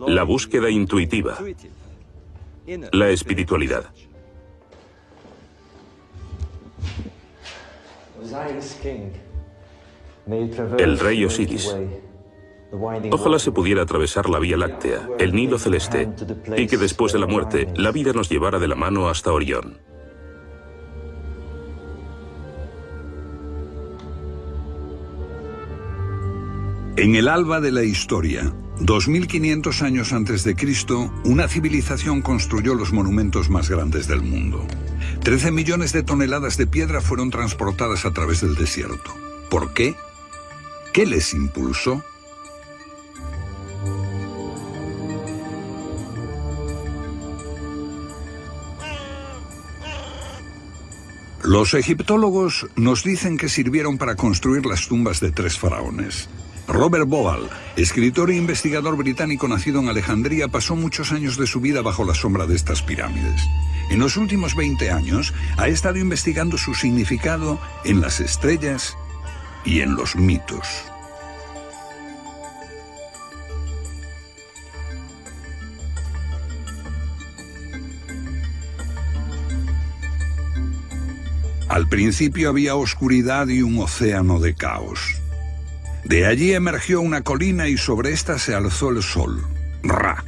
la búsqueda intuitiva, la espiritualidad. El rey Osiris. Ojalá se pudiera atravesar la Vía Láctea, el Nilo celeste, y que después de la muerte, la vida nos llevara de la mano hasta Orión. En el alba de la historia, 2500 años antes de Cristo, una civilización construyó los monumentos más grandes del mundo. 13 millones de toneladas de piedra fueron transportadas a través del desierto. ¿Por qué? ¿Qué les impulsó? Los egiptólogos nos dicen que sirvieron para construir las tumbas de 3 faraones. Robert Bauval, escritor e investigador británico nacido en Alejandría, pasó muchos años de su vida bajo la sombra de estas pirámides. En los últimos 20 años ha estado investigando su significado en las estrellas y en los mitos. Al principio había oscuridad y un océano de caos. De allí emergió una colina y sobre esta se alzó el sol, Ra.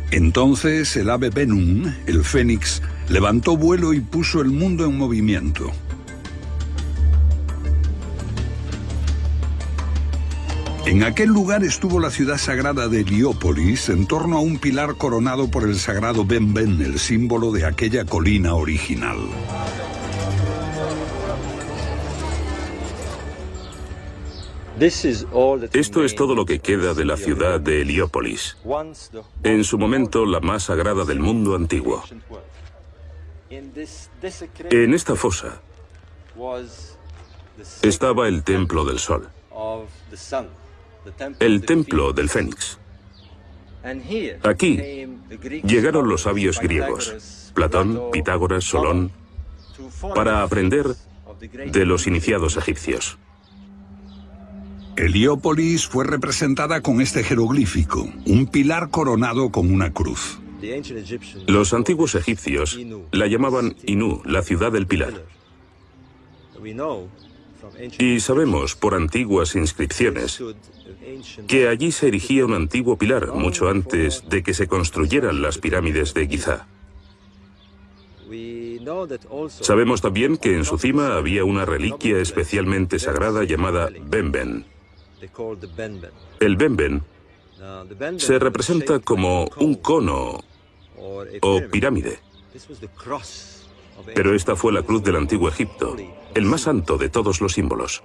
Entonces el ave Bennu, el fénix, levantó vuelo y puso el mundo en movimiento. En aquel lugar estuvo la ciudad sagrada de Heliópolis, en torno a un pilar coronado por el sagrado Benben, el símbolo de aquella colina original. Esto es todo lo que queda de la ciudad de Heliópolis, en su momento la más sagrada del mundo antiguo. En esta fosa estaba el templo del sol, el templo del Fénix. Aquí llegaron los sabios griegos, Platón, Pitágoras, Solón, para aprender de los iniciados egipcios. Heliópolis fue representada con este jeroglífico, un pilar coronado con una cruz. Los antiguos egipcios la llamaban Inu, la ciudad del pilar. Y sabemos por antiguas inscripciones que allí se erigía un antiguo pilar mucho antes de que se construyeran las pirámides de Giza. Sabemos también que en su cima había una reliquia especialmente sagrada llamada Benben. El Benben se representa como un cono o pirámide. Pero esta fue la cruz del antiguo Egipto, el más santo de todos los símbolos.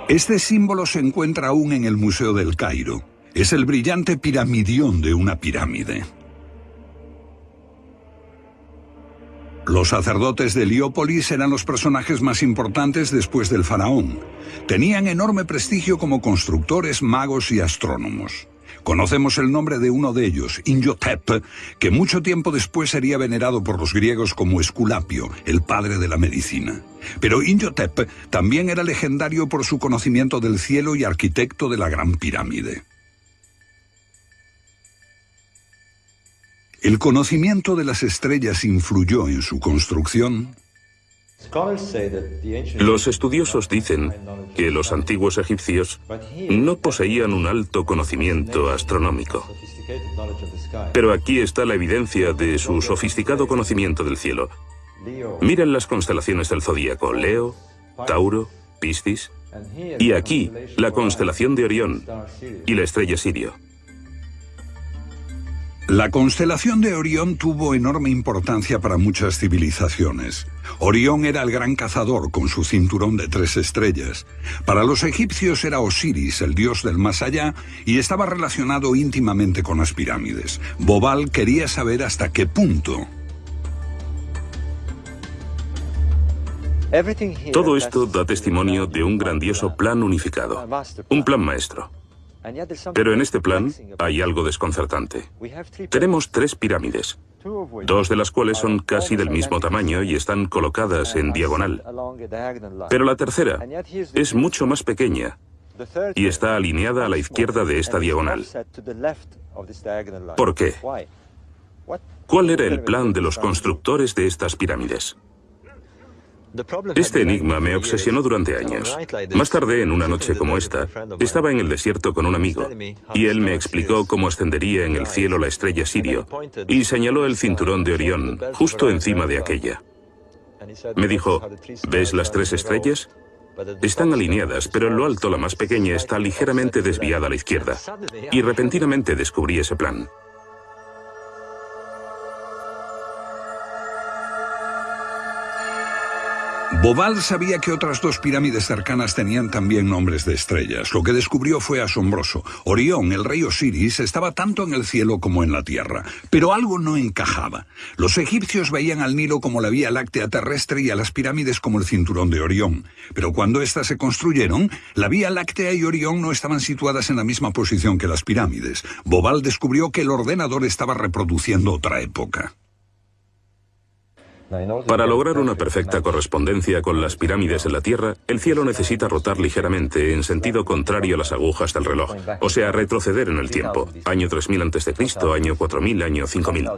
Este símbolo se encuentra aún en el Museo del Cairo. Es el brillante piramidión de una pirámide. Los sacerdotes de Heliópolis eran los personajes más importantes después del faraón. Tenían enorme prestigio como constructores, magos y astrónomos. Conocemos el nombre de uno de ellos, Imhotep, que mucho tiempo después sería venerado por los griegos como Esculapio, el padre de la medicina. Pero Imhotep también era legendario por su conocimiento del cielo y arquitecto de la Gran Pirámide. ¿El conocimiento de las estrellas influyó en su construcción? Los estudiosos dicen que los antiguos egipcios no poseían un alto conocimiento astronómico. Pero aquí está la evidencia de su sofisticado conocimiento del cielo. Miren las constelaciones del zodíaco: Leo, Tauro, Piscis, y aquí la constelación de Orión y la estrella Sirio. La constelación de Orión tuvo enorme importancia para muchas civilizaciones. Orión era el gran cazador con su cinturón de 3 estrellas. Para los egipcios era Osiris, el dios del más allá, y estaba relacionado íntimamente con las pirámides. Bauval quería saber hasta qué punto. Todo esto da testimonio de un grandioso plan unificado, un plan maestro. Pero en este plan hay algo desconcertante. Tenemos 3 pirámides, 2 de las cuales son casi del mismo tamaño y están colocadas en diagonal. Pero la tercera es mucho más pequeña y está alineada a la izquierda de esta diagonal. ¿Por qué? ¿Cuál era el plan de los constructores de estas pirámides? Este enigma me obsesionó durante años. Más tarde, en una noche como esta, estaba en el desierto con un amigo, y él me explicó cómo ascendería en el cielo la estrella Sirio, y señaló el cinturón de Orión, justo encima de aquella. Me dijo, ¿ves las 3 estrellas? Están alineadas, pero en lo alto la más pequeña está ligeramente desviada a la izquierda, y repentinamente descubrí ese plan. Bobal sabía que otras 2 pirámides cercanas tenían también nombres de estrellas. Lo que descubrió fue asombroso. Orión, el rey Osiris, estaba tanto en el cielo como en la tierra. Pero algo no encajaba. Los egipcios veían al Nilo como la Vía Láctea terrestre y a las pirámides como el cinturón de Orión. Pero cuando éstas se construyeron, la Vía Láctea y Orión no estaban situadas en la misma posición que las pirámides. Bobal descubrió que el ordenador estaba reproduciendo otra época. Para lograr una perfecta correspondencia con las pirámides en la Tierra, el cielo necesita rotar ligeramente en sentido contrario a las agujas del reloj, o sea, retroceder en el tiempo, año 3000 a.C., año 4000, año 5000.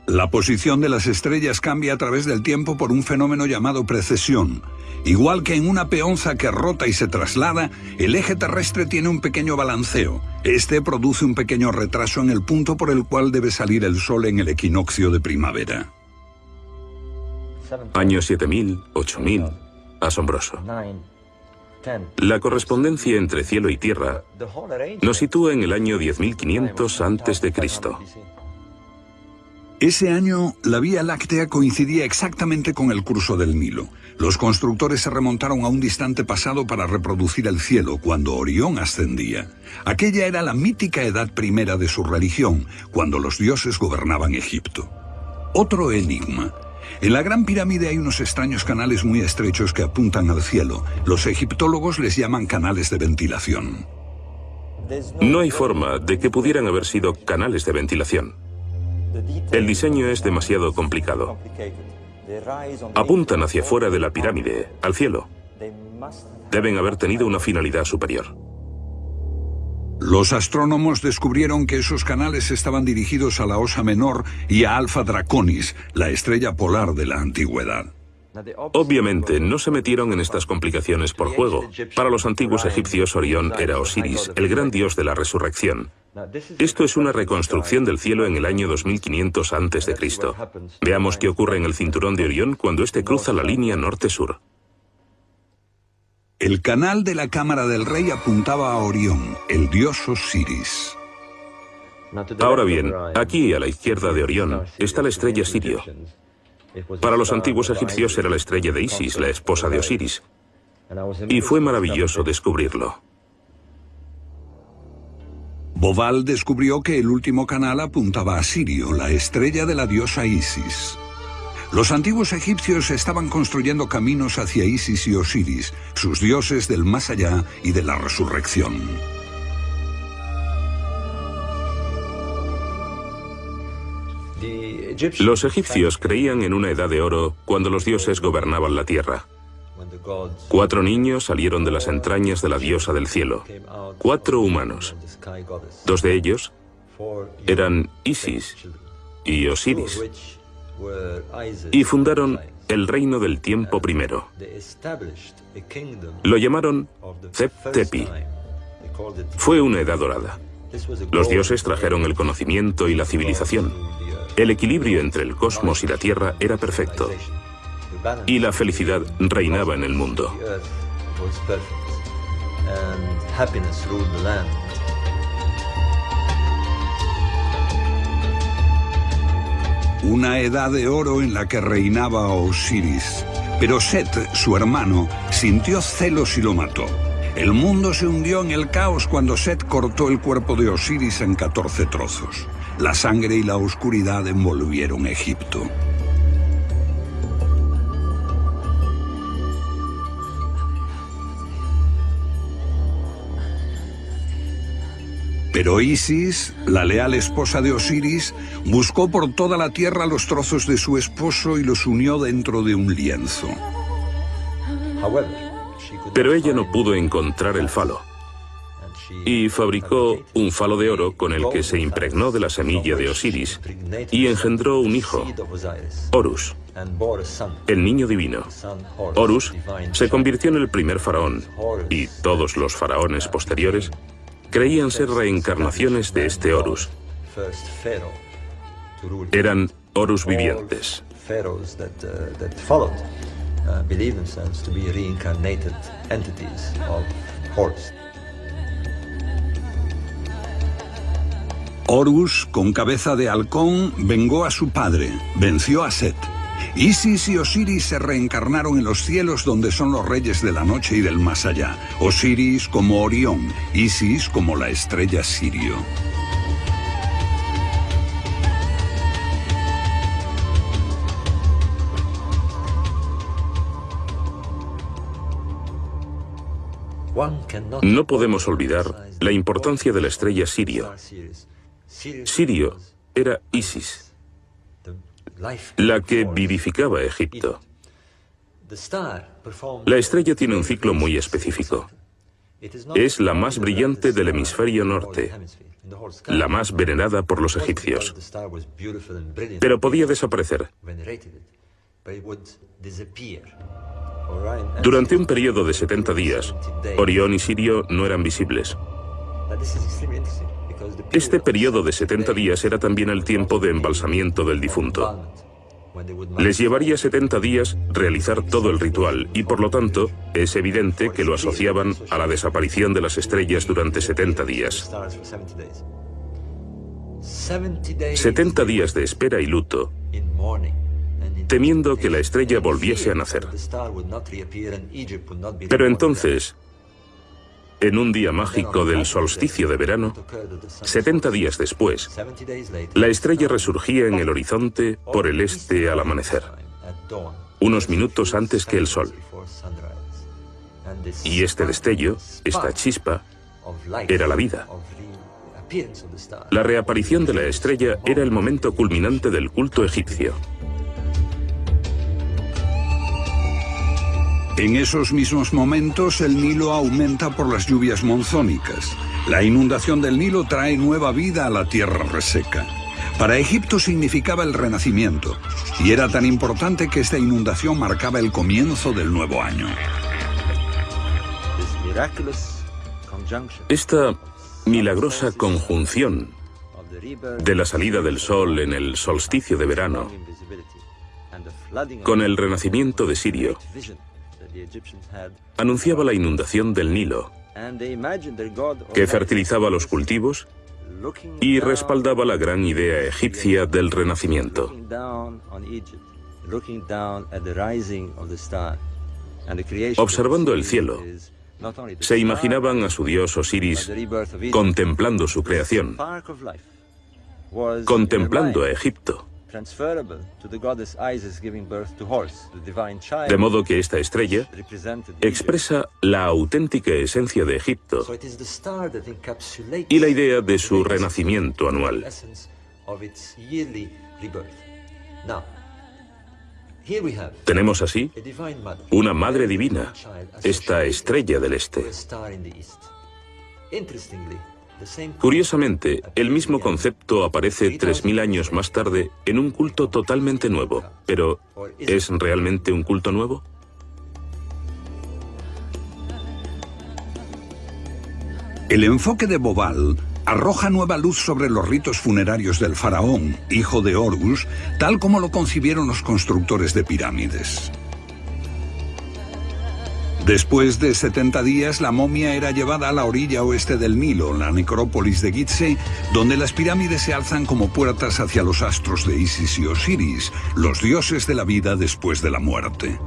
La posición de las estrellas cambia a través del tiempo por un fenómeno llamado precesión. Igual que en una peonza que rota y se traslada, el eje terrestre tiene un pequeño balanceo. Este produce un pequeño retraso en el punto por el cual debe salir el sol en el equinoccio de primavera. Año 7000, 8000, asombroso. La correspondencia entre cielo y tierra nos sitúa en el año 10.500 a.C. Ese año, la Vía Láctea coincidía exactamente con el curso del Nilo. Los constructores se remontaron a un distante pasado para reproducir el cielo cuando Orión ascendía. Aquella era la mítica edad primera de su religión, cuando los dioses gobernaban Egipto. Otro enigma. En la Gran Pirámide hay unos extraños canales muy estrechos que apuntan al cielo. Los egiptólogos les llaman canales de ventilación. No hay forma de que pudieran haber sido canales de ventilación. El diseño es demasiado complicado. Apuntan hacia fuera de la pirámide, al cielo. Deben haber tenido una finalidad superior. Los astrónomos descubrieron que esos canales estaban dirigidos a la Osa Menor y a Alfa Draconis, la estrella polar de la antigüedad. Obviamente no se metieron en estas complicaciones por juego. Para los antiguos egipcios, Orión era Osiris, el gran dios de la resurrección. Esto es una reconstrucción del cielo en el año 2500 a.C. Veamos qué ocurre en el cinturón de Orión cuando éste cruza la línea norte-sur. El canal de la cámara del rey apuntaba a Orión, el dios Osiris. Ahora bien, aquí a la izquierda de Orión está la estrella Sirio. Para los antiguos egipcios era la estrella de Isis, la esposa de Osiris. Y fue maravilloso descubrirlo. Bobal descubrió que el último canal apuntaba a Sirio, la estrella de la diosa Isis. Los antiguos egipcios estaban construyendo caminos hacia Isis y Osiris, sus dioses del más allá y de la resurrección. Los egipcios creían en una edad de oro cuando los dioses gobernaban la tierra. 4 niños salieron de las entrañas de la diosa del cielo, 4 humanos. 2 de ellos eran Isis y Osiris, y fundaron el reino del tiempo primero. Lo llamaron Zep-Tepi. Fue una edad dorada. Los dioses trajeron el conocimiento y la civilización. El equilibrio entre el cosmos y la tierra era perfecto. Y la felicidad reinaba en el mundo. Una edad de oro en la que reinaba Osiris. Pero Set, su hermano, sintió celos y lo mató. El mundo se hundió en el caos cuando Set cortó el cuerpo de Osiris en 14 trozos. La sangre y la oscuridad envolvieron Egipto. Pero Isis, la leal esposa de Osiris, buscó por toda la tierra los trozos de su esposo y los unió dentro de un lienzo. Pero ella no pudo encontrar el falo y fabricó un falo de oro con el que se impregnó de la semilla de Osiris y engendró un hijo, Horus, el niño divino. Horus se convirtió en el primer faraón y todos los faraones posteriores creían ser reencarnaciones de este Horus. Eran Horus vivientes. Horus, con cabeza de halcón, vengó a su padre, venció a Set. Isis y Osiris se reencarnaron en los cielos donde son los reyes de la noche y del más allá. Osiris como Orión, Isis como la estrella Sirio. No podemos olvidar la importancia de la estrella Sirio. Sirio era Isis, la que vivificaba Egipto. La estrella tiene un ciclo muy específico. Es la más brillante del hemisferio norte, la más venerada por los egipcios. Pero podía desaparecer. Durante un periodo de 70 días, Orión y Sirio no eran visibles. Este periodo de 70 días era también el tiempo de embalsamiento del difunto. Les llevaría 70 días realizar todo el ritual y, por lo tanto, es evidente que lo asociaban a la desaparición de las estrellas durante 70 días. 70 días de espera y luto, temiendo que la estrella volviese a nacer. Pero entonces, en un día mágico del solsticio de verano, 70 días después, la estrella resurgía en el horizonte por el este al amanecer, unos minutos antes que el sol. Y este destello, esta chispa, era la vida. La reaparición de la estrella era el momento culminante del culto egipcio. En esos mismos momentos, el Nilo aumenta por las lluvias monzónicas. La inundación del Nilo trae nueva vida a la tierra reseca. Para Egipto significaba el renacimiento, y era tan importante que esta inundación marcaba el comienzo del nuevo año. Esta milagrosa conjunción de la salida del sol en el solsticio de verano con el renacimiento de Sirio anunciaba la inundación del Nilo, que fertilizaba los cultivos y respaldaba la gran idea egipcia del renacimiento. Observando el cielo, se imaginaban a su dios Osiris contemplando su creación, contemplando a Egipto. De modo que esta estrella expresa la auténtica esencia de Egipto y la idea de su renacimiento anual. Tenemos así una madre divina, esta estrella del este. Curiosamente, el mismo concepto aparece 3000 años más tarde en un culto totalmente nuevo. Pero, ¿es realmente un culto nuevo? El enfoque de Bobal arroja nueva luz sobre los ritos funerarios del faraón, hijo de Horus, tal como lo concibieron los constructores de pirámides. Después de 70 días, la momia era llevada a la orilla oeste del Nilo, la necrópolis de Gizeh, donde las pirámides se alzan como puertas hacia los astros de Isis y Osiris, los dioses de la vida después de la muerte.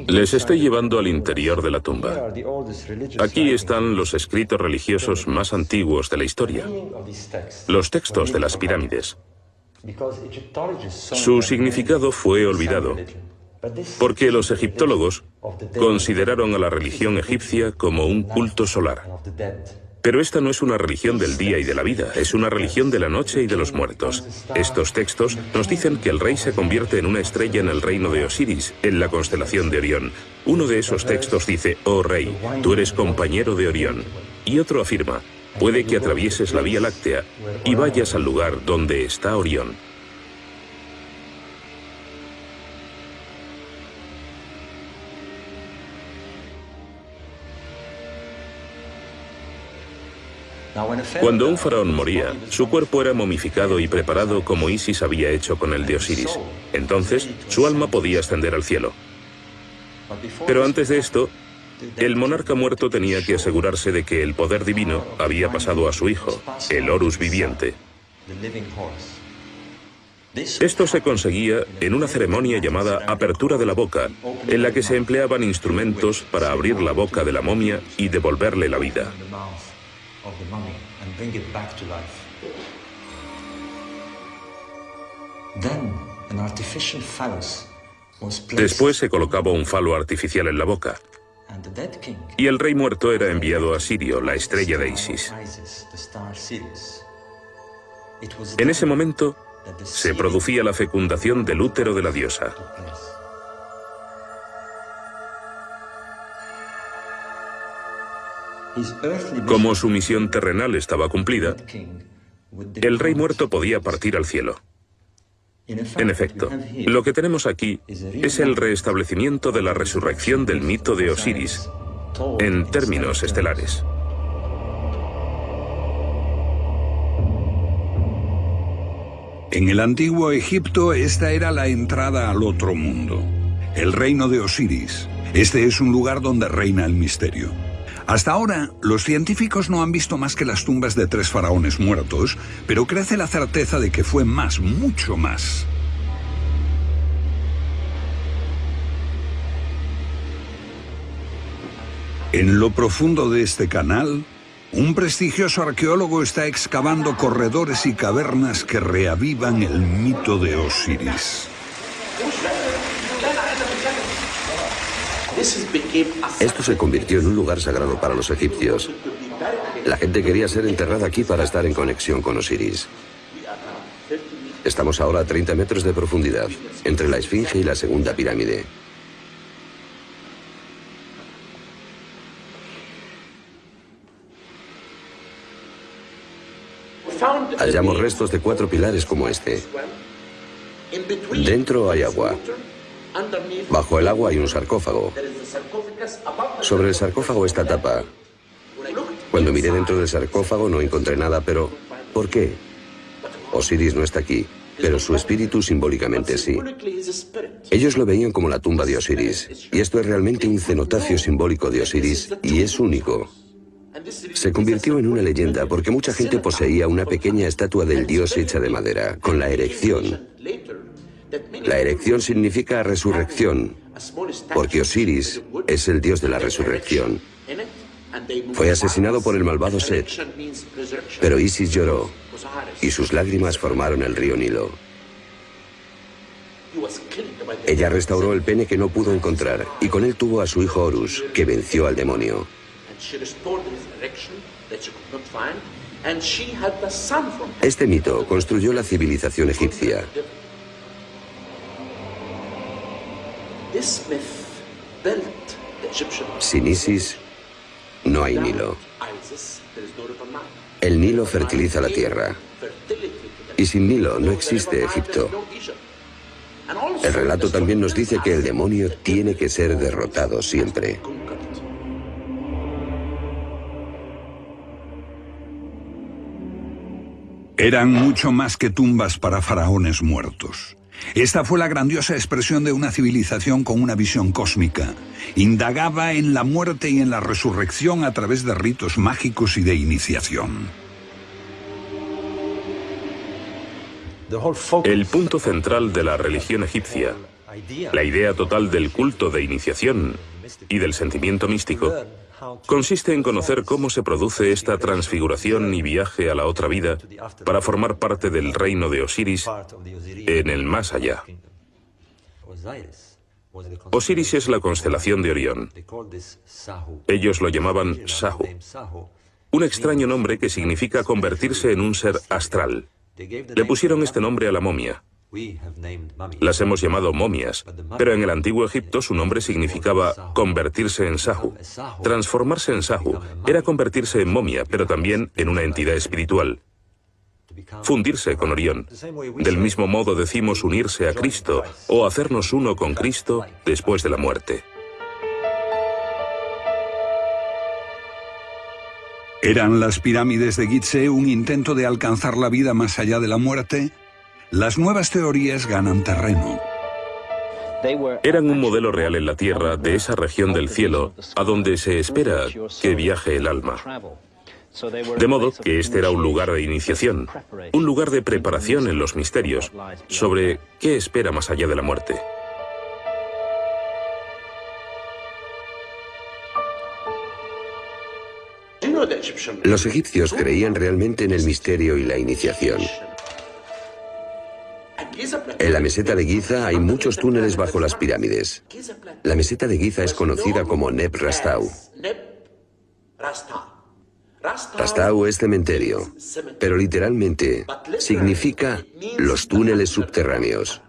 Les estoy llevando al interior de la tumba. Aquí están los escritos religiosos más antiguos de la historia, los textos de las pirámides. Su significado fue olvidado, porque los egiptólogos consideraron a la religión egipcia como un culto solar. Pero esta no es una religión del día y de la vida, es una religión de la noche y de los muertos. Estos textos nos dicen que el rey se convierte en una estrella en el reino de Osiris, en la constelación de Orión. Uno de esos textos dice, oh rey, tú eres compañero de Orión. Y otro afirma, puede que atravieses la Vía Láctea y vayas al lugar donde está Orión. Cuando un faraón moría, su cuerpo era momificado y preparado como Isis había hecho con el de Osiris. Entonces, su alma podía ascender al cielo. Pero antes de esto, el monarca muerto tenía que asegurarse de que el poder divino había pasado a su hijo, el Horus viviente. Esto se conseguía en una ceremonia llamada apertura de la boca, en la que se empleaban instrumentos para abrir la boca de la momia y devolverle la vida. Después se colocaba un falo artificial en la boca, y el rey muerto era enviado a Sirio, la estrella de Isis. En ese momento se producía la fecundación del útero de la diosa. Como su misión terrenal estaba cumplida, el rey muerto podía partir al cielo. En efecto, lo que tenemos aquí es el restablecimiento de la resurrección del mito de Osiris, en términos estelares. En el antiguo Egipto, esta era la entrada al otro mundo, el reino de Osiris. Este es un lugar donde reina el misterio. Hasta ahora, los científicos no han visto más que las tumbas de 3 faraones muertos, pero crece la certeza de que fue más, mucho más. En lo profundo de este canal, un prestigioso arqueólogo está excavando corredores y cavernas que reavivan el mito de Osiris. Esto se convirtió en un lugar sagrado para los egipcios. La gente quería ser enterrada aquí para estar en conexión con Osiris. Estamos ahora a 30 metros de profundidad, entre la Esfinge y la segunda pirámide. Hallamos restos de 4 pilares como este. Dentro hay agua. Bajo el agua hay un sarcófago. Sobre el sarcófago esta tapa. Cuando miré dentro del sarcófago no encontré nada, pero ¿por qué? Osiris no está aquí, pero su espíritu simbólicamente sí. Ellos lo veían como la tumba de Osiris, y esto es realmente un cenotafio simbólico de Osiris, y es único. Se convirtió en una leyenda porque mucha gente poseía una pequeña estatua del dios hecha de madera, con la erección. La erección significa resurrección, porque Osiris es el dios de la resurrección. Fue asesinado por el malvado Set, pero Isis lloró y sus lágrimas formaron el río Nilo. Ella restauró el pene que no pudo encontrar y con él tuvo a su hijo Horus, que venció al demonio. Este mito construyó la civilización egipcia. Sin Isis, no hay Nilo. El Nilo fertiliza la tierra. Y sin Nilo no existe Egipto. El relato también nos dice que el demonio tiene que ser derrotado siempre. Eran mucho más que tumbas para faraones muertos. Esta fue la grandiosa expresión de una civilización con una visión cósmica. Indagaba en la muerte y en la resurrección a través de ritos mágicos y de iniciación. El punto central de la religión egipcia, la idea total del culto de iniciación y del sentimiento místico, consiste en conocer cómo se produce esta transfiguración y viaje a la otra vida para formar parte del reino de Osiris en el más allá. Osiris es la constelación de Orión. Ellos lo llamaban Sahu. un extraño nombre que significa convertirse en un ser astral. Le pusieron este nombre a la momia. Las hemos llamado momias, pero en el antiguo Egipto su nombre significaba convertirse en Sahu. Transformarse en Sahu era convertirse en momia, pero también en una entidad espiritual. Fundirse con Orión. Del mismo modo decimos unirse a Cristo o hacernos uno con Cristo después de la muerte. ¿Eran las pirámides de Gizeh un intento de alcanzar la vida más allá de la muerte? Las nuevas teorías ganan terreno. Eran un modelo real en la Tierra de esa región del cielo a donde se espera que viaje el alma. De modo que este era un lugar de iniciación, un lugar de preparación en los misterios sobre qué espera más allá de la muerte. Los egipcios creían realmente en el misterio y la iniciación. En la meseta de Giza hay muchos túneles bajo las pirámides. La meseta de Giza es conocida como Neb Rastau. Rastau es cementerio, pero literalmente significa los túneles subterráneos.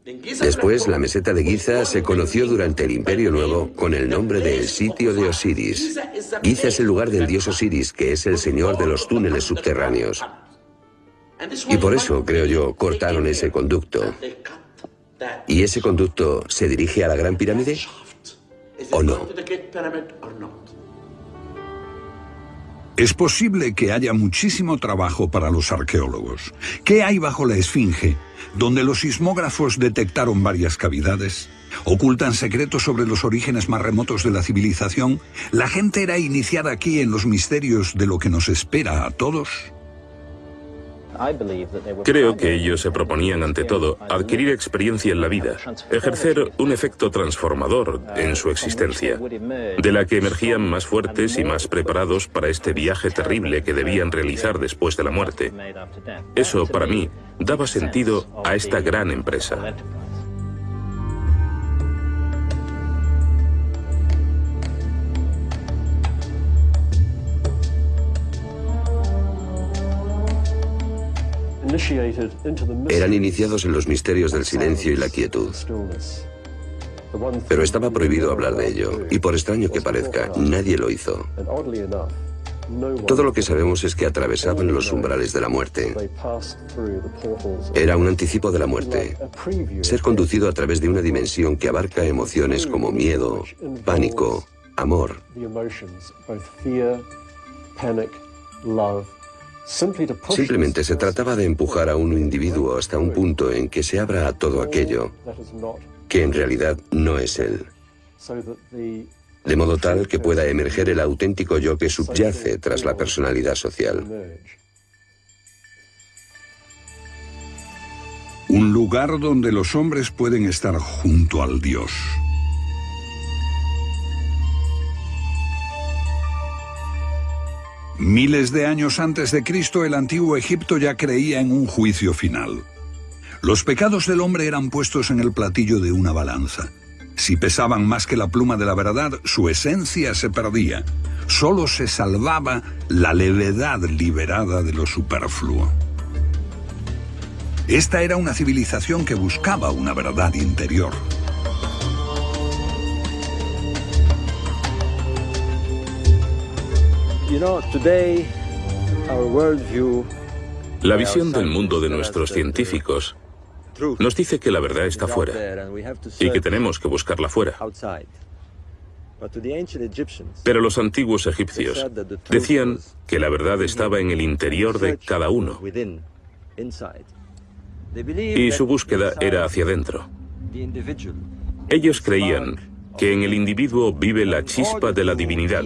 Después, la meseta de Giza se conoció durante el Imperio Nuevo con el nombre de el sitio de Osiris. Giza es el lugar del dios Osiris, que es el señor de los túneles subterráneos. Y por eso, creo yo, cortaron ese conducto. ¿Y ese conducto se dirige a la Gran Pirámide? ¿O no? Es posible que haya muchísimo trabajo para los arqueólogos. ¿Qué hay bajo la Esfinge, donde los sismógrafos detectaron varias cavidades? ¿Ocultan secretos sobre los orígenes más remotos de la civilización? ¿La gente era iniciada aquí en los misterios de lo que nos espera a todos? Creo que ellos se proponían, ante todo, adquirir experiencia en la vida, ejercer un efecto transformador en su existencia, de la que emergían más fuertes y más preparados para este viaje terrible que debían realizar después de la muerte. Eso, para mí, daba sentido a esta gran empresa. Eran iniciados en los misterios del silencio y la quietud. Pero estaba prohibido hablar de ello, y por extraño que parezca, nadie lo hizo. Todo lo que sabemos es que atravesaban los umbrales de la muerte. Era un anticipo de la muerte. Ser conducido a través de una dimensión que abarca emociones como miedo, pánico, amor. Simplemente se trataba de empujar a un individuo hasta un punto en que se abra a todo aquello que en realidad no es él. De modo tal que pueda emerger el auténtico yo que subyace tras la personalidad social. Un lugar donde los hombres pueden estar junto al Dios. Miles de años antes de Cristo, el antiguo Egipto ya creía en un juicio final. Los pecados del hombre eran puestos en el platillo de una balanza. Si pesaban más que la pluma de la verdad, su esencia se perdía. Solo se salvaba la levedad liberada de lo superfluo. Esta era una civilización que buscaba una verdad interior. La visión del mundo de nuestros científicos nos dice que la verdad está fuera y que tenemos que buscarla fuera. Pero los antiguos egipcios decían que la verdad estaba en el interior de cada uno y su búsqueda era hacia adentro. Ellos creían que en el individuo vive la chispa de la divinidad.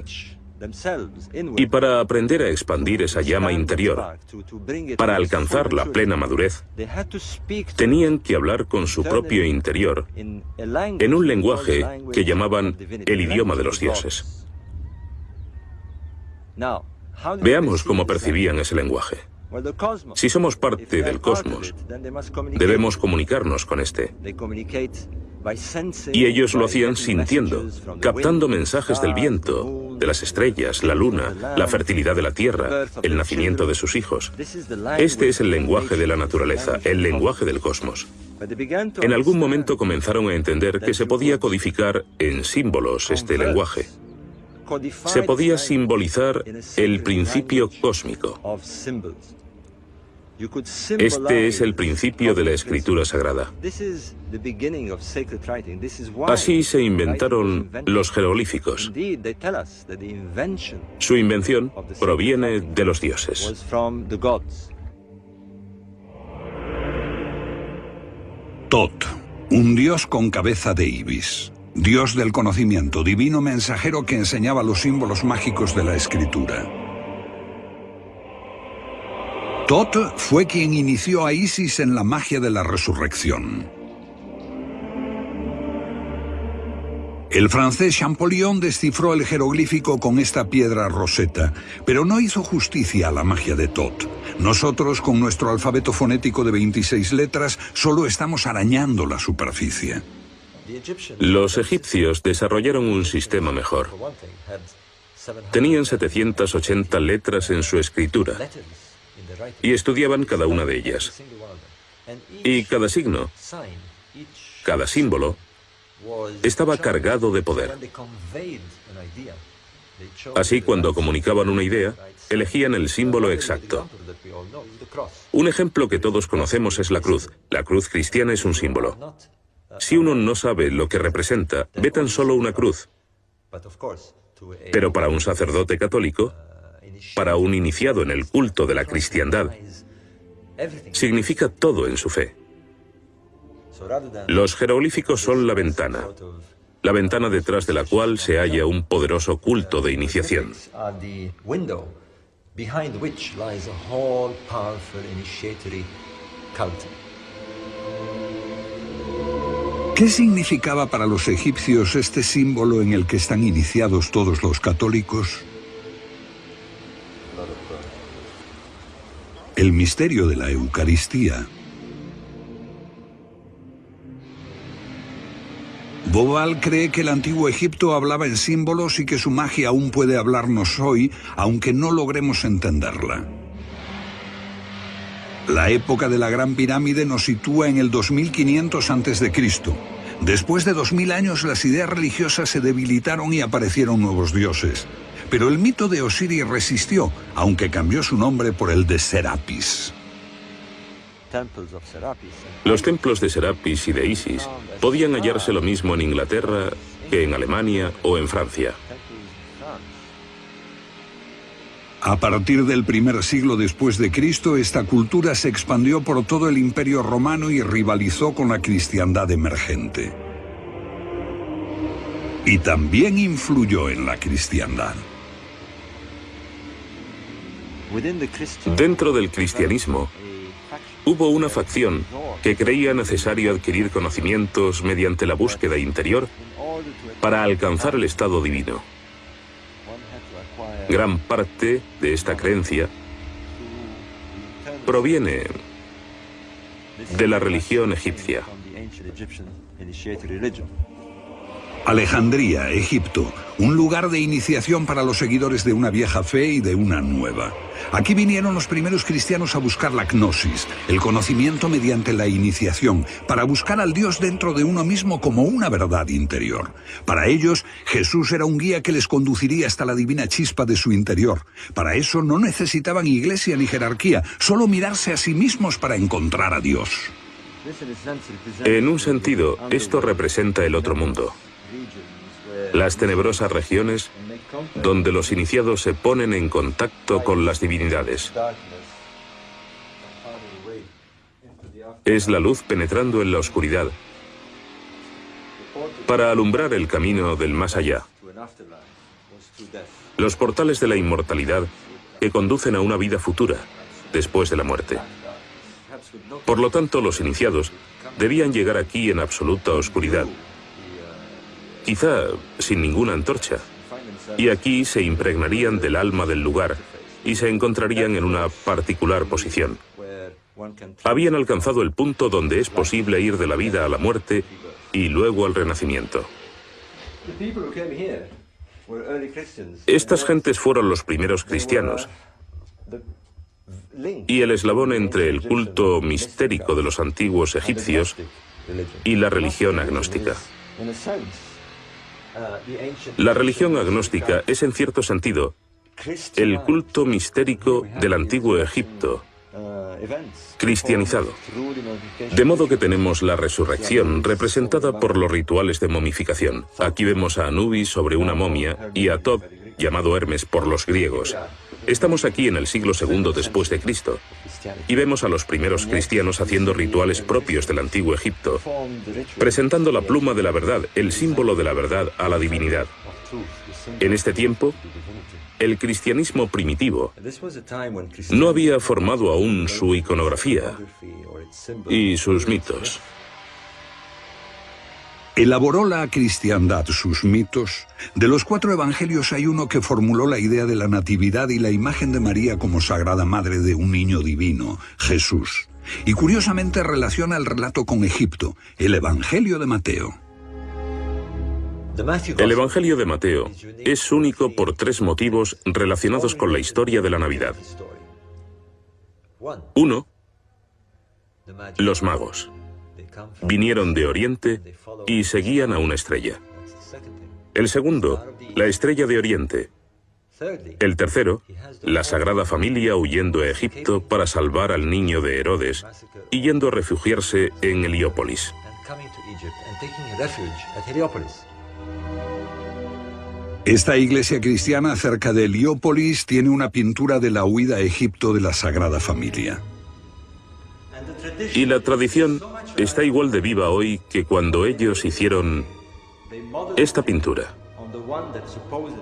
Y para aprender a expandir esa llama interior, para alcanzar la plena madurez, tenían que hablar con su propio interior en un lenguaje que llamaban el idioma de los dioses. Veamos cómo percibían ese lenguaje. Si somos parte del cosmos, debemos comunicarnos con este. Y ellos lo hacían sintiendo, captando mensajes del viento, de las estrellas, la luna, la fertilidad de la tierra, el nacimiento de sus hijos. Este es el lenguaje de la naturaleza, el lenguaje del cosmos. En algún momento comenzaron a entender que se podía codificar en símbolos este lenguaje. Se podía simbolizar el principio cósmico. Este es el principio de la escritura sagrada. Así se inventaron los jeroglíficos. Su invención proviene de los dioses. Tot, un dios con cabeza de ibis. Dios del conocimiento, divino mensajero que enseñaba los símbolos mágicos de la escritura. Tot fue quien inició a Isis en la magia de la resurrección. El francés Champollion descifró el jeroglífico con esta piedra roseta, pero no hizo justicia a la magia de Tot. Nosotros, con nuestro alfabeto fonético de 26 letras, solo estamos arañando la superficie. Los egipcios desarrollaron un sistema mejor. Tenían 780 letras en su escritura y estudiaban cada una de ellas. Y cada signo, cada símbolo, estaba cargado de poder. Así, cuando comunicaban una idea, elegían el símbolo exacto. Un ejemplo que todos conocemos es la cruz. La cruz cristiana es un símbolo. Si uno no sabe lo que representa, ve tan solo una cruz. Pero para un sacerdote católico, para un iniciado en el culto de la cristiandad, significa todo en su fe. Los jeroglíficos son la ventana detrás de la cual se halla un poderoso culto de iniciación. ¿Qué significaba para los egipcios este símbolo en el que están iniciados todos los católicos? El misterio de la Eucaristía. Bobal cree que el antiguo Egipto hablaba en símbolos y que su magia aún puede hablarnos hoy, aunque no logremos entenderla. La época de la Gran Pirámide nos sitúa en el 2500 a.C. Después de 2000 años, las ideas religiosas se debilitaron y aparecieron nuevos dioses. Pero el mito de Osiris resistió, aunque cambió su nombre por el de Serapis. Los templos de Serapis y de Isis podían hallarse lo mismo en Inglaterra que en Alemania o en Francia. A partir del primer siglo después de Cristo, esta cultura se expandió por todo el Imperio Romano y rivalizó con la cristiandad emergente. Y también influyó en la cristiandad. Dentro del cristianismo, hubo una facción que creía necesario adquirir conocimientos mediante la búsqueda interior para alcanzar el estado divino. Gran parte de esta creencia proviene de la religión egipcia. Alejandría, Egipto, un lugar de iniciación para los seguidores de una vieja fe y de una nueva. Aquí vinieron los primeros cristianos a buscar la gnosis, el conocimiento mediante la iniciación, para buscar al Dios dentro de uno mismo como una verdad interior. Para ellos, Jesús era un guía que les conduciría hasta la divina chispa de su interior. Para eso no necesitaban iglesia ni jerarquía, solo mirarse a sí mismos para encontrar a Dios. En un sentido, esto representa el otro mundo. Las tenebrosas regiones donde los iniciados se ponen en contacto con las divinidades. Es la luz penetrando en la oscuridad para alumbrar el camino del más allá. Los portales de la inmortalidad que conducen a una vida futura después de la muerte. Por lo tanto, los iniciados debían llegar aquí en absoluta oscuridad, quizá sin ninguna antorcha, y aquí se impregnarían del alma del lugar y se encontrarían en una particular posición. Habían alcanzado el punto donde es posible ir de la vida a la muerte y luego al renacimiento. Estas gentes fueron los primeros cristianos y el eslabón entre el culto mistérico de los antiguos egipcios y la religión agnóstica. La religión agnóstica es, en cierto sentido, el culto mistérico del antiguo Egipto, cristianizado. De modo que tenemos la resurrección representada por los rituales de momificación. Aquí vemos a Anubis sobre una momia y a Thoth, llamado Hermes por los griegos. Estamos aquí en el siglo II después de Cristo y vemos a los primeros cristianos haciendo rituales propios del antiguo Egipto, presentando la pluma de la verdad, el símbolo de la verdad, a la divinidad. En este tiempo, el cristianismo primitivo no había formado aún su iconografía y sus mitos. Elaboró la cristiandad sus mitos. De los 4 evangelios hay uno que formuló la idea de la natividad y la imagen de María como sagrada madre de un niño divino, Jesús. Y curiosamente relaciona el relato con Egipto, el Evangelio de Mateo. El Evangelio de Mateo es único por 3 motivos relacionados con la historia de la Navidad. 1. Los magos. Vinieron de Oriente y seguían a una estrella. El segundo, la estrella de Oriente. El tercero, la Sagrada Familia huyendo a Egipto para salvar al niño de Herodes y yendo a refugiarse en Heliópolis. Esta iglesia cristiana cerca de Heliópolis tiene una pintura de la huida a Egipto de la Sagrada Familia. Y la tradición está igual de viva hoy que cuando ellos hicieron esta pintura.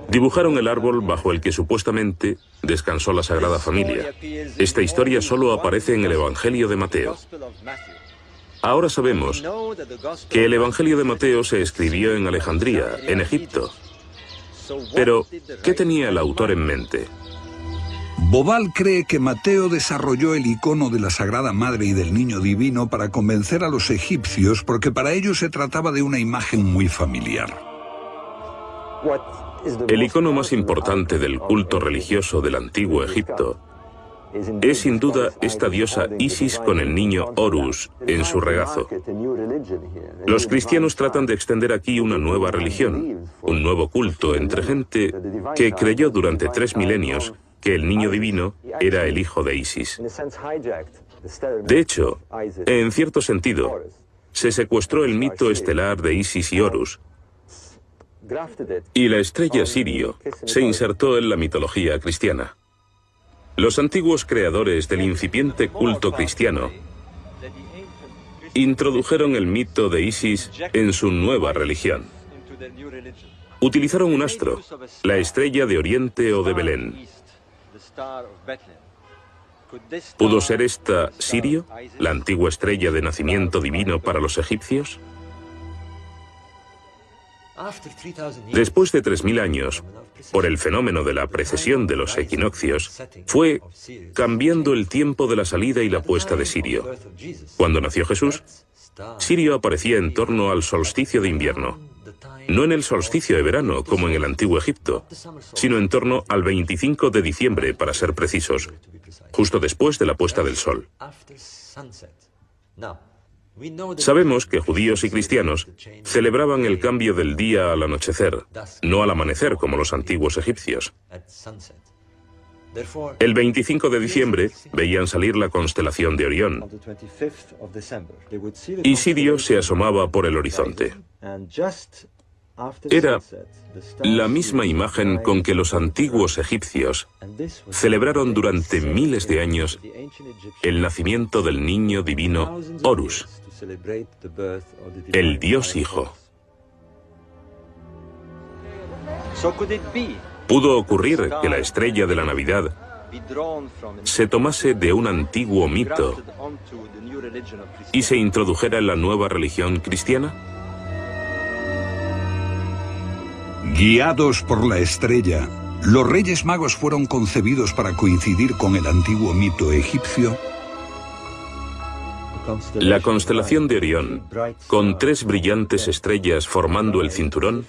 Dibujaron el árbol bajo el que supuestamente descansó la Sagrada Familia. Esta historia solo aparece en el Evangelio de Mateo. Ahora sabemos que el Evangelio de Mateo se escribió en Alejandría, en Egipto. Pero, ¿qué tenía el autor en mente? Bobal cree que Mateo desarrolló el icono de la Sagrada Madre y del Niño Divino para convencer a los egipcios porque para ellos se trataba de una imagen muy familiar. El icono más importante del culto religioso del antiguo Egipto es sin duda esta diosa Isis con el niño Horus en su regazo. Los cristianos tratan de extender aquí una nueva religión, un nuevo culto entre gente que creyó durante 3 milenios que el niño divino era el hijo de Isis. De hecho, en cierto sentido, se secuestró el mito estelar de Isis y Horus, y la estrella Sirio se insertó en la mitología cristiana. Los antiguos creadores del incipiente culto cristiano introdujeron el mito de Isis en su nueva religión. Utilizaron un astro, la estrella de Oriente o de Belén. ¿Pudo ser esta Sirio, la antigua estrella de nacimiento divino para los egipcios? Después de 3000 años, por el fenómeno de la precesión de los equinoccios, fue cambiando el tiempo de la salida y la puesta de Sirio. Cuando nació Jesús, Sirio aparecía en torno al solsticio de invierno, no en el solsticio de verano como en el antiguo Egipto, sino en torno al 25 de diciembre, para ser precisos, justo después de la puesta del sol. Sabemos que judíos y cristianos celebraban el cambio del día al anochecer, no al amanecer como los antiguos egipcios. El 25 de diciembre veían salir la constelación de Orión y Sirio se asomaba por el horizonte. Era la misma imagen con que los antiguos egipcios celebraron durante miles de años el nacimiento del niño divino Horus, el Dios Hijo. ¿Pudo ocurrir que la estrella de la Navidad se tomase de un antiguo mito y se introdujera en la nueva religión cristiana? Guiados por la estrella, ¿los Reyes Magos fueron concebidos para coincidir con el antiguo mito egipcio? La constelación de Orión, con 3 brillantes estrellas formando el cinturón,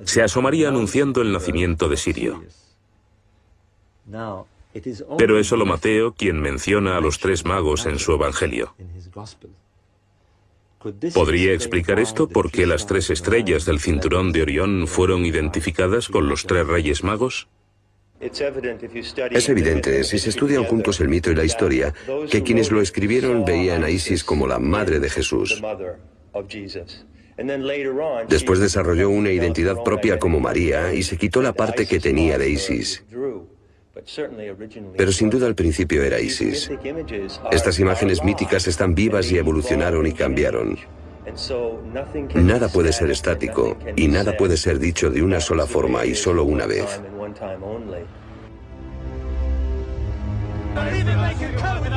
se asomaría anunciando el nacimiento de Sirio. Pero es solo Mateo quien menciona a los 3 magos en su Evangelio. ¿Podría explicar esto por qué las 3 estrellas del cinturón de Orión fueron identificadas con los 3 reyes magos? Es evidente, si se estudian juntos el mito y la historia, que quienes lo escribieron veían a Isis como la madre de Jesús. Después desarrolló una identidad propia como María y se quitó la parte que tenía de Isis. Pero sin duda al principio era Isis. Estas imágenes míticas están vivas y evolucionaron y cambiaron. Nada puede ser estático y nada puede ser dicho de una sola forma y solo una vez.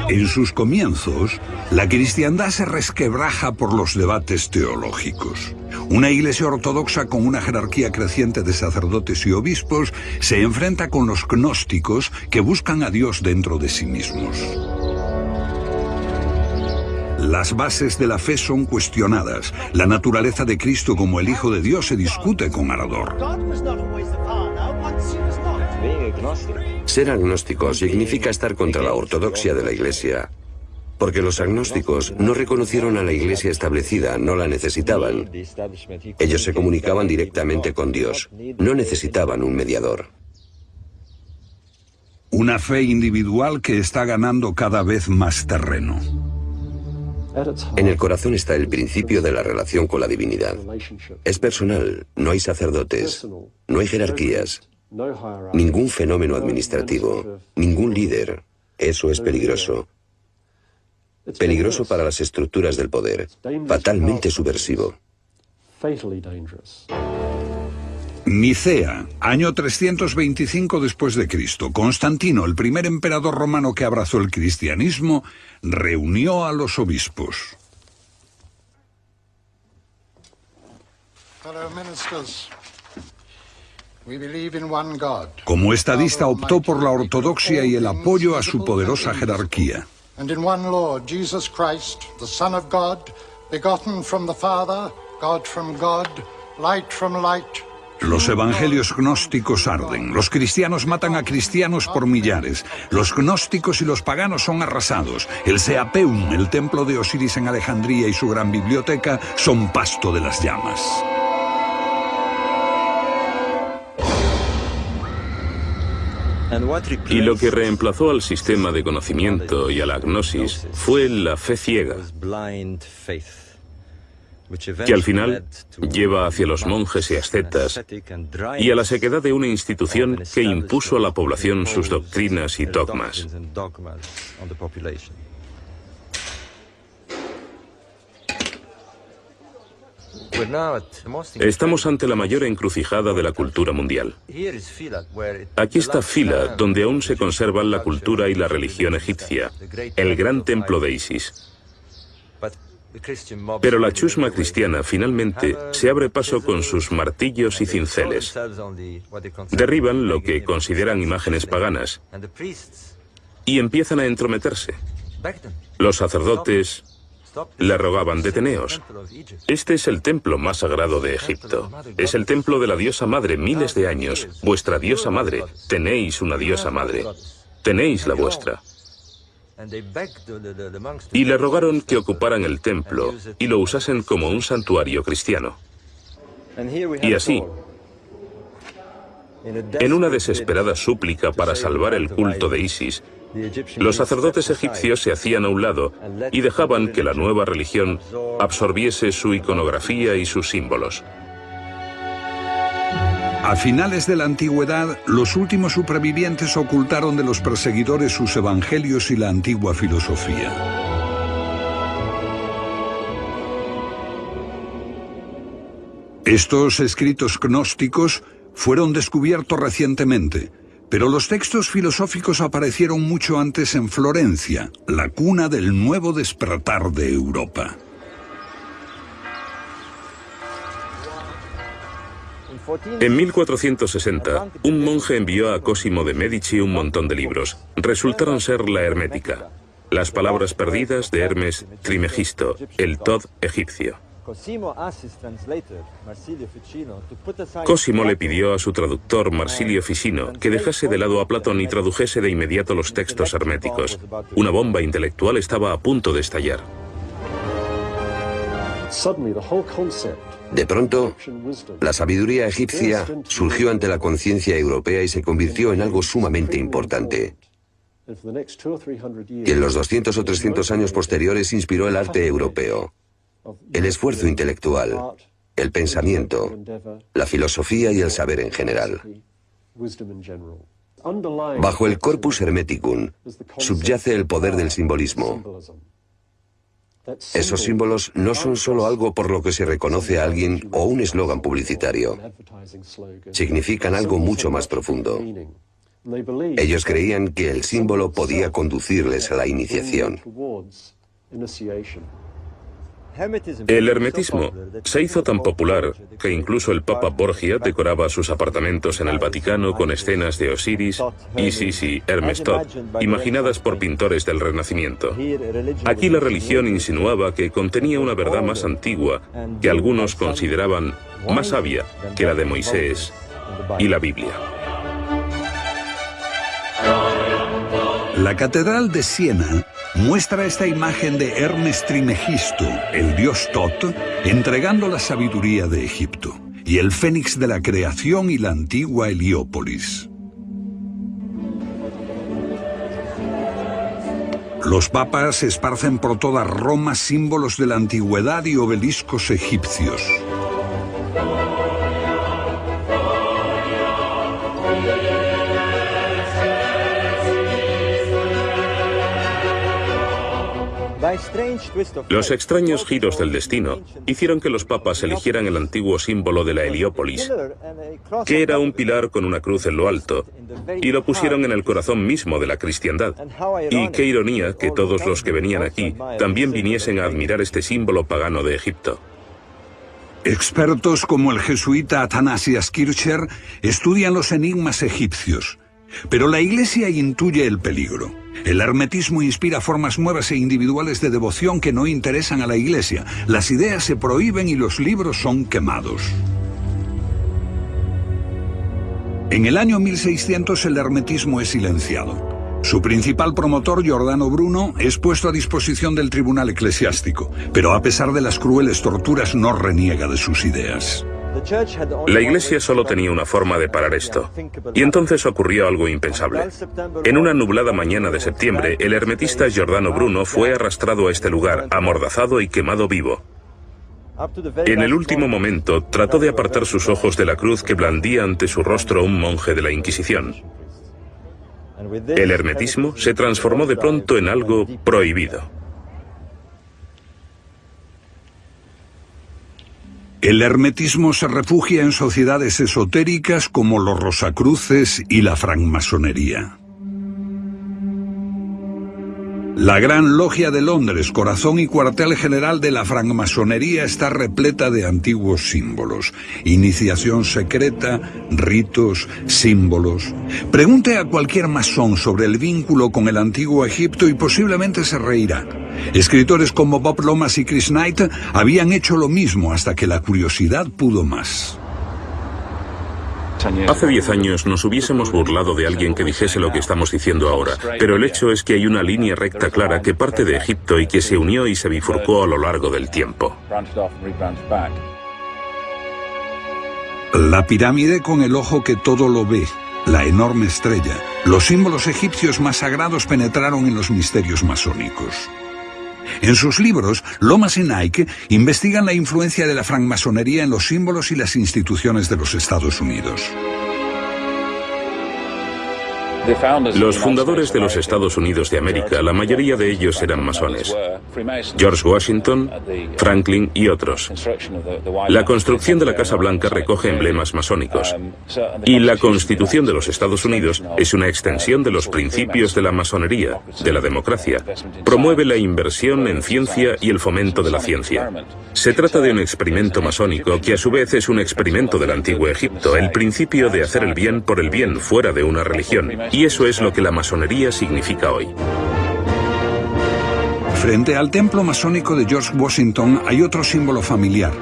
En sus comienzos, la cristiandad se resquebraja por los debates teológicos. Una iglesia ortodoxa con una jerarquía creciente de sacerdotes y obispos se enfrenta con los gnósticos que buscan a Dios dentro de sí mismos. Las bases de la fe son cuestionadas. La naturaleza de Cristo como el Hijo de Dios se discute con ardor. Ser agnóstico significa estar contra la ortodoxia de la Iglesia, porque los agnósticos no reconocieron a la Iglesia establecida, no la necesitaban. Ellos se comunicaban directamente con Dios, no necesitaban un mediador. Una fe individual que está ganando cada vez más terreno. En el corazón está el principio de la relación con la divinidad. Es personal, no hay sacerdotes, no hay jerarquías, ningún fenómeno administrativo, ningún líder. Eso es peligroso. Peligroso para las estructuras del poder, fatalmente subversivo. Nicea, año 325 después de Cristo. Constantino, el primer emperador romano que abrazó el cristianismo, reunió a los obispos. Como estadista optó por la ortodoxia y el apoyo a su poderosa jerarquía. And in one Lord, Jesus Christ, the Son of God, begotten from the Father, God from God, light from light. Los evangelios gnósticos arden. Los cristianos matan a cristianos por millares. Los gnósticos y los paganos son arrasados. El Seapeum, el templo de Osiris en Alejandría y su gran biblioteca son pasto de las llamas. Y lo que reemplazó al sistema de conocimiento y a la gnosis fue la fe ciega, que al final lleva hacia los monjes y ascetas y a la sequedad de una institución que impuso a la población sus doctrinas y dogmas. Estamos ante la mayor encrucijada de la cultura mundial. Aquí está Fila, donde aún se conservan la cultura y la religión egipcia, el gran templo de Isis. Pero la chusma cristiana finalmente se abre paso con sus martillos y cinceles. Derriban lo que consideran imágenes paganas y empiezan a entrometerse. Los sacerdotes le rogaban: deteneos. Este es el templo más sagrado de Egipto. Es el templo de la diosa madre, miles de años. Vuestra diosa madre. Tenéis una diosa madre. Tenéis la vuestra. Y le rogaron que ocuparan el templo y lo usasen como un santuario cristiano. Y así, en una desesperada súplica para salvar el culto de Isis, los sacerdotes egipcios se hacían a un lado y dejaban que la nueva religión absorbiese su iconografía y sus símbolos. A finales de la antigüedad, los últimos supervivientes ocultaron de los perseguidores sus evangelios y la antigua filosofía. Estos escritos gnósticos fueron descubiertos recientemente, pero los textos filosóficos aparecieron mucho antes en Florencia, la cuna del nuevo despertar de Europa. En 1460, un monje envió a Cosimo de Medici un montón de libros. Resultaron ser la Hermética, las palabras perdidas de Hermes Trismegisto, el Tod egipcio. Cosimo le pidió a su traductor Marsilio Ficino que dejase de lado a Platón y tradujese de inmediato los textos herméticos. Una bomba intelectual estaba a punto de estallar. De pronto, la sabiduría egipcia surgió ante la conciencia europea y se convirtió en algo sumamente importante. Y en los 200 o 300 años posteriores inspiró el arte europeo, el esfuerzo intelectual, el pensamiento, la filosofía y el saber en general. Bajo el corpus hermeticum subyace el poder del simbolismo. Esos símbolos no son solo algo por lo que se reconoce a alguien o un eslogan publicitario. Significan algo mucho más profundo. Ellos creían que el símbolo podía conducirles a la iniciación. El hermetismo se hizo tan popular que incluso el Papa Borgia decoraba sus apartamentos en el Vaticano con escenas de Osiris, Isis y Hermes Tot, imaginadas por pintores del Renacimiento. Aquí la religión insinuaba que contenía una verdad más antigua que algunos consideraban más sabia que la de Moisés y la Biblia. La Catedral de Siena muestra esta imagen de Hermes Trimegisto, el dios Tot, entregando la sabiduría de Egipto, y el fénix de la creación y la antigua Heliópolis. Los papas esparcen por toda Roma símbolos de la antigüedad y obeliscos egipcios. Los extraños giros del destino hicieron que los papas eligieran el antiguo símbolo de la Heliópolis, que era un pilar con una cruz en lo alto, y lo pusieron en el corazón mismo de la cristiandad. Y qué ironía que todos los que venían aquí también viniesen a admirar este símbolo pagano de Egipto. Expertos como el jesuita Athanasius Kircher estudian los enigmas egipcios, pero la Iglesia intuye el peligro. El hermetismo inspira formas nuevas e individuales de devoción que no interesan a la Iglesia. Las ideas se prohíben y los libros son quemados. En el año 1600 el hermetismo es silenciado. Su principal promotor, Giordano Bruno, es puesto a disposición del tribunal eclesiástico, pero a pesar de las crueles torturas no reniega de sus ideas. La Iglesia solo tenía una forma de parar esto, y entonces ocurrió algo impensable. En una nublada mañana de septiembre, el hermetista Giordano Bruno fue arrastrado a este lugar, amordazado y quemado vivo. En el último momento, trató de apartar sus ojos de la cruz que blandía ante su rostro un monje de la Inquisición. El hermetismo se transformó de pronto en algo prohibido. El hermetismo se refugia en sociedades esotéricas como los Rosacruces y la francmasonería. La Gran Logia de Londres, corazón y cuartel general de la francmasonería, está repleta de antiguos símbolos. Iniciación secreta, ritos, símbolos. Pregunte a cualquier masón sobre el vínculo con el antiguo Egipto y posiblemente se reirá. Escritores como Bob Lomas y Chris Knight habían hecho lo mismo hasta que la curiosidad pudo más. Hace 10 años nos hubiésemos burlado de alguien que dijese lo que estamos diciendo ahora, pero el hecho es que hay una línea recta clara que parte de Egipto y que se unió y se bifurcó a lo largo del tiempo. La pirámide con el ojo que todo lo ve, la enorme estrella, los símbolos egipcios más sagrados penetraron en los misterios masónicos. En sus libros, Lomas y Knight investigan la influencia de la francmasonería en los símbolos y las instituciones de los Estados Unidos. Los fundadores de los Estados Unidos de América, la mayoría de ellos eran masones. George Washington, Franklin y otros. La construcción de la Casa Blanca recoge emblemas masónicos. Y la Constitución de los Estados Unidos es una extensión de los principios de la masonería, de la democracia. Promueve la inversión en ciencia y el fomento de la ciencia. Se trata de un experimento masónico que a su vez es un experimento del antiguo Egipto, el principio de hacer el bien por el bien fuera de una religión. Y eso es lo que la masonería significa hoy. Frente al templo masónico de George Washington hay otro símbolo familiar.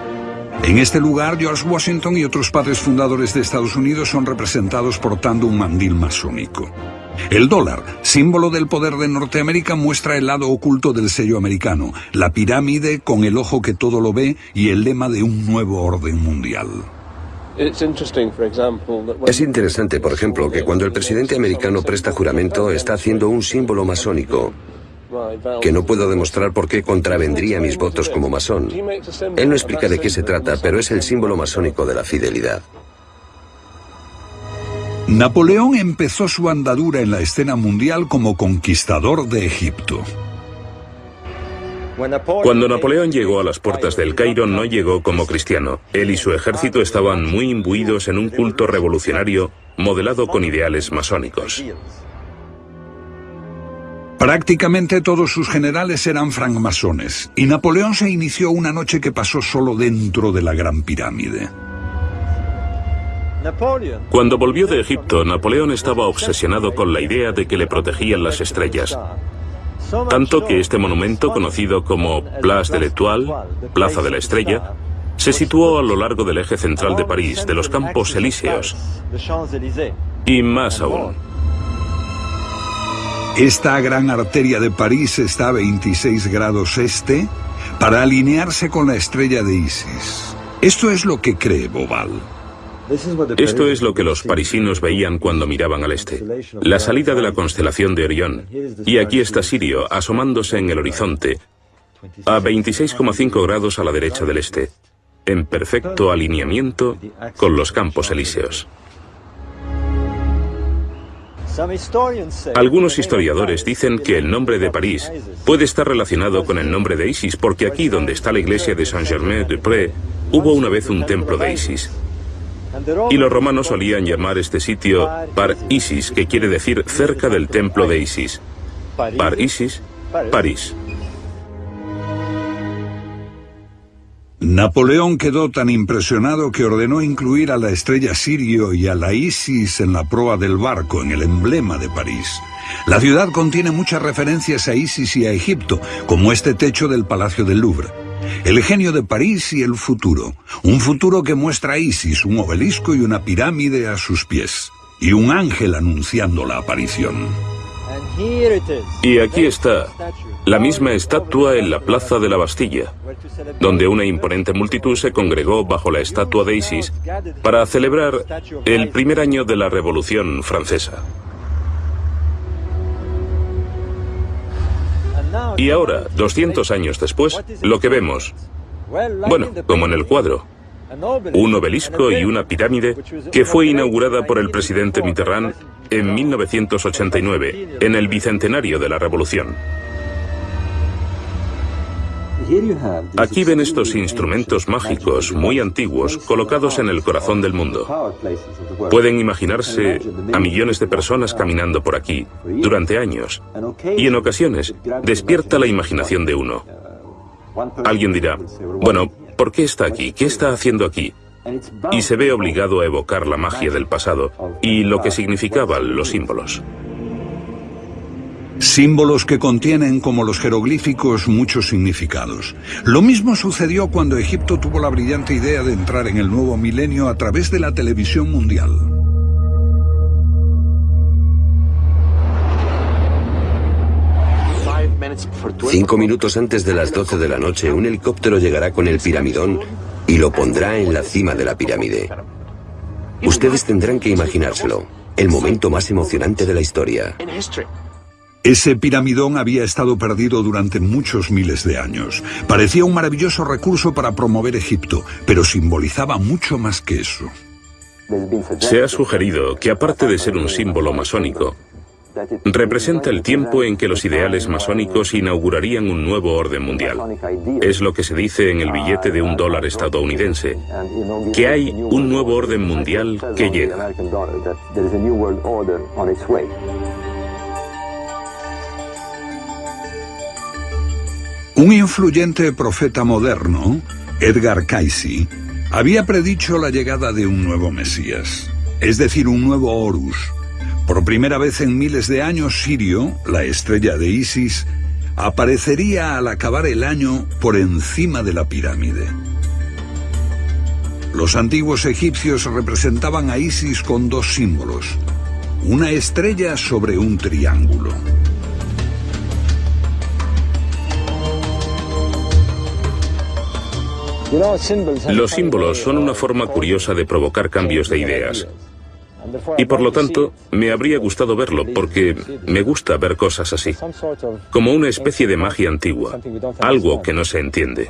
En este lugar, George Washington y otros padres fundadores de Estados Unidos son representados portando un mandil masónico. El dólar, símbolo del poder de Norteamérica, muestra el lado oculto del sello americano, la pirámide con el ojo que todo lo ve y el lema de un nuevo orden mundial. Es interesante, por ejemplo, que cuando el presidente americano presta juramento está haciendo un símbolo masónico, que no puedo demostrar por qué contravendría mis votos como masón. Él no explica de qué se trata, pero es el símbolo masónico de la fidelidad. Napoleón empezó su andadura en la escena mundial como conquistador de Egipto. Cuando Napoleón llegó a las puertas del Cairo, no llegó como cristiano. Él y su ejército estaban muy imbuidos en un culto revolucionario modelado con ideales masónicos. Prácticamente todos sus generales eran francmasones, y Napoleón se inició una noche que pasó solo dentro de la Gran Pirámide. Cuando volvió de Egipto, Napoleón estaba obsesionado con la idea de que le protegían las estrellas. Tanto que este monumento, conocido como Place de l'Étoile, Plaza de la Estrella, se situó a lo largo del eje central de París, de los Campos Elíseos. Y más aún. Esta gran arteria de París está a 26 grados este para alinearse con la estrella de Isis. Esto es lo que cree Bobal. Esto es lo que los parisinos veían cuando miraban al este, la salida de la constelación de Orión. Y aquí está Sirio asomándose en el horizonte, a 26,5 grados a la derecha del este, en perfecto alineamiento con los Campos Elíseos. Algunos historiadores dicen que el nombre de París puede estar relacionado con el nombre de Isis, porque aquí donde está la iglesia de Saint-Germain-des-Prés hubo una vez un templo de Isis. Y los romanos solían llamar este sitio Par Isis, que quiere decir cerca del templo de Isis. Par Isis, París. Napoleón quedó tan impresionado que ordenó incluir a la estrella Sirio y a la Isis en la proa del barco, en el emblema de París. La ciudad contiene muchas referencias a Isis y a Egipto, como este techo del Palacio del Louvre. El genio de París y el futuro. Un futuro que muestra a Isis, un obelisco y una pirámide a sus pies. Y un ángel anunciando la aparición. Y aquí está, la misma estatua en la plaza de la Bastilla, donde una imponente multitud se congregó bajo la estatua de Isis para celebrar el primer año de la Revolución Francesa. Y ahora, 200 años después, lo que vemos, bueno, como en el cuadro, un obelisco y una pirámide que fue inaugurada por el presidente Mitterrand en 1989, en el bicentenario de la Revolución. Aquí ven estos instrumentos mágicos muy antiguos colocados en el corazón del mundo. Pueden imaginarse a millones de personas caminando por aquí durante años, y en ocasiones despierta la imaginación de uno. Alguien dirá, bueno, ¿por qué está aquí? ¿Qué está haciendo aquí? Y se ve obligado a evocar la magia del pasado y lo que significaban los símbolos. Símbolos que contienen, como los jeroglíficos, muchos significados. Lo mismo sucedió cuando Egipto tuvo la brillante idea de entrar en el nuevo milenio a través de la televisión mundial. Cinco minutos antes de las 12 de la noche, un helicóptero llegará con el piramidón y lo pondrá en la cima de la pirámide. Ustedes tendrán que imaginárselo, el momento más emocionante de la historia. Ese piramidón había estado perdido durante muchos miles de años. Parecía un maravilloso recurso para promover Egipto, pero simbolizaba mucho más que eso. Se ha sugerido que, aparte de ser un símbolo masónico, representa el tiempo en que los ideales masónicos inaugurarían un nuevo orden mundial. Es lo que se dice en el billete de $1 estadounidense, que hay un nuevo orden mundial que llega. Un influyente profeta moderno, Edgar Cayce, había predicho la llegada de un nuevo Mesías, es decir, un nuevo Horus. Por primera vez en miles de años, Sirio, la estrella de Isis, aparecería al acabar el año por encima de la pirámide. Los antiguos egipcios representaban a Isis con dos símbolos: una estrella sobre un triángulo. Los símbolos son una forma curiosa de provocar cambios de ideas. Y por lo tanto, me habría gustado verlo, porque me gusta ver cosas así. Como una especie de magia antigua, algo que no se entiende.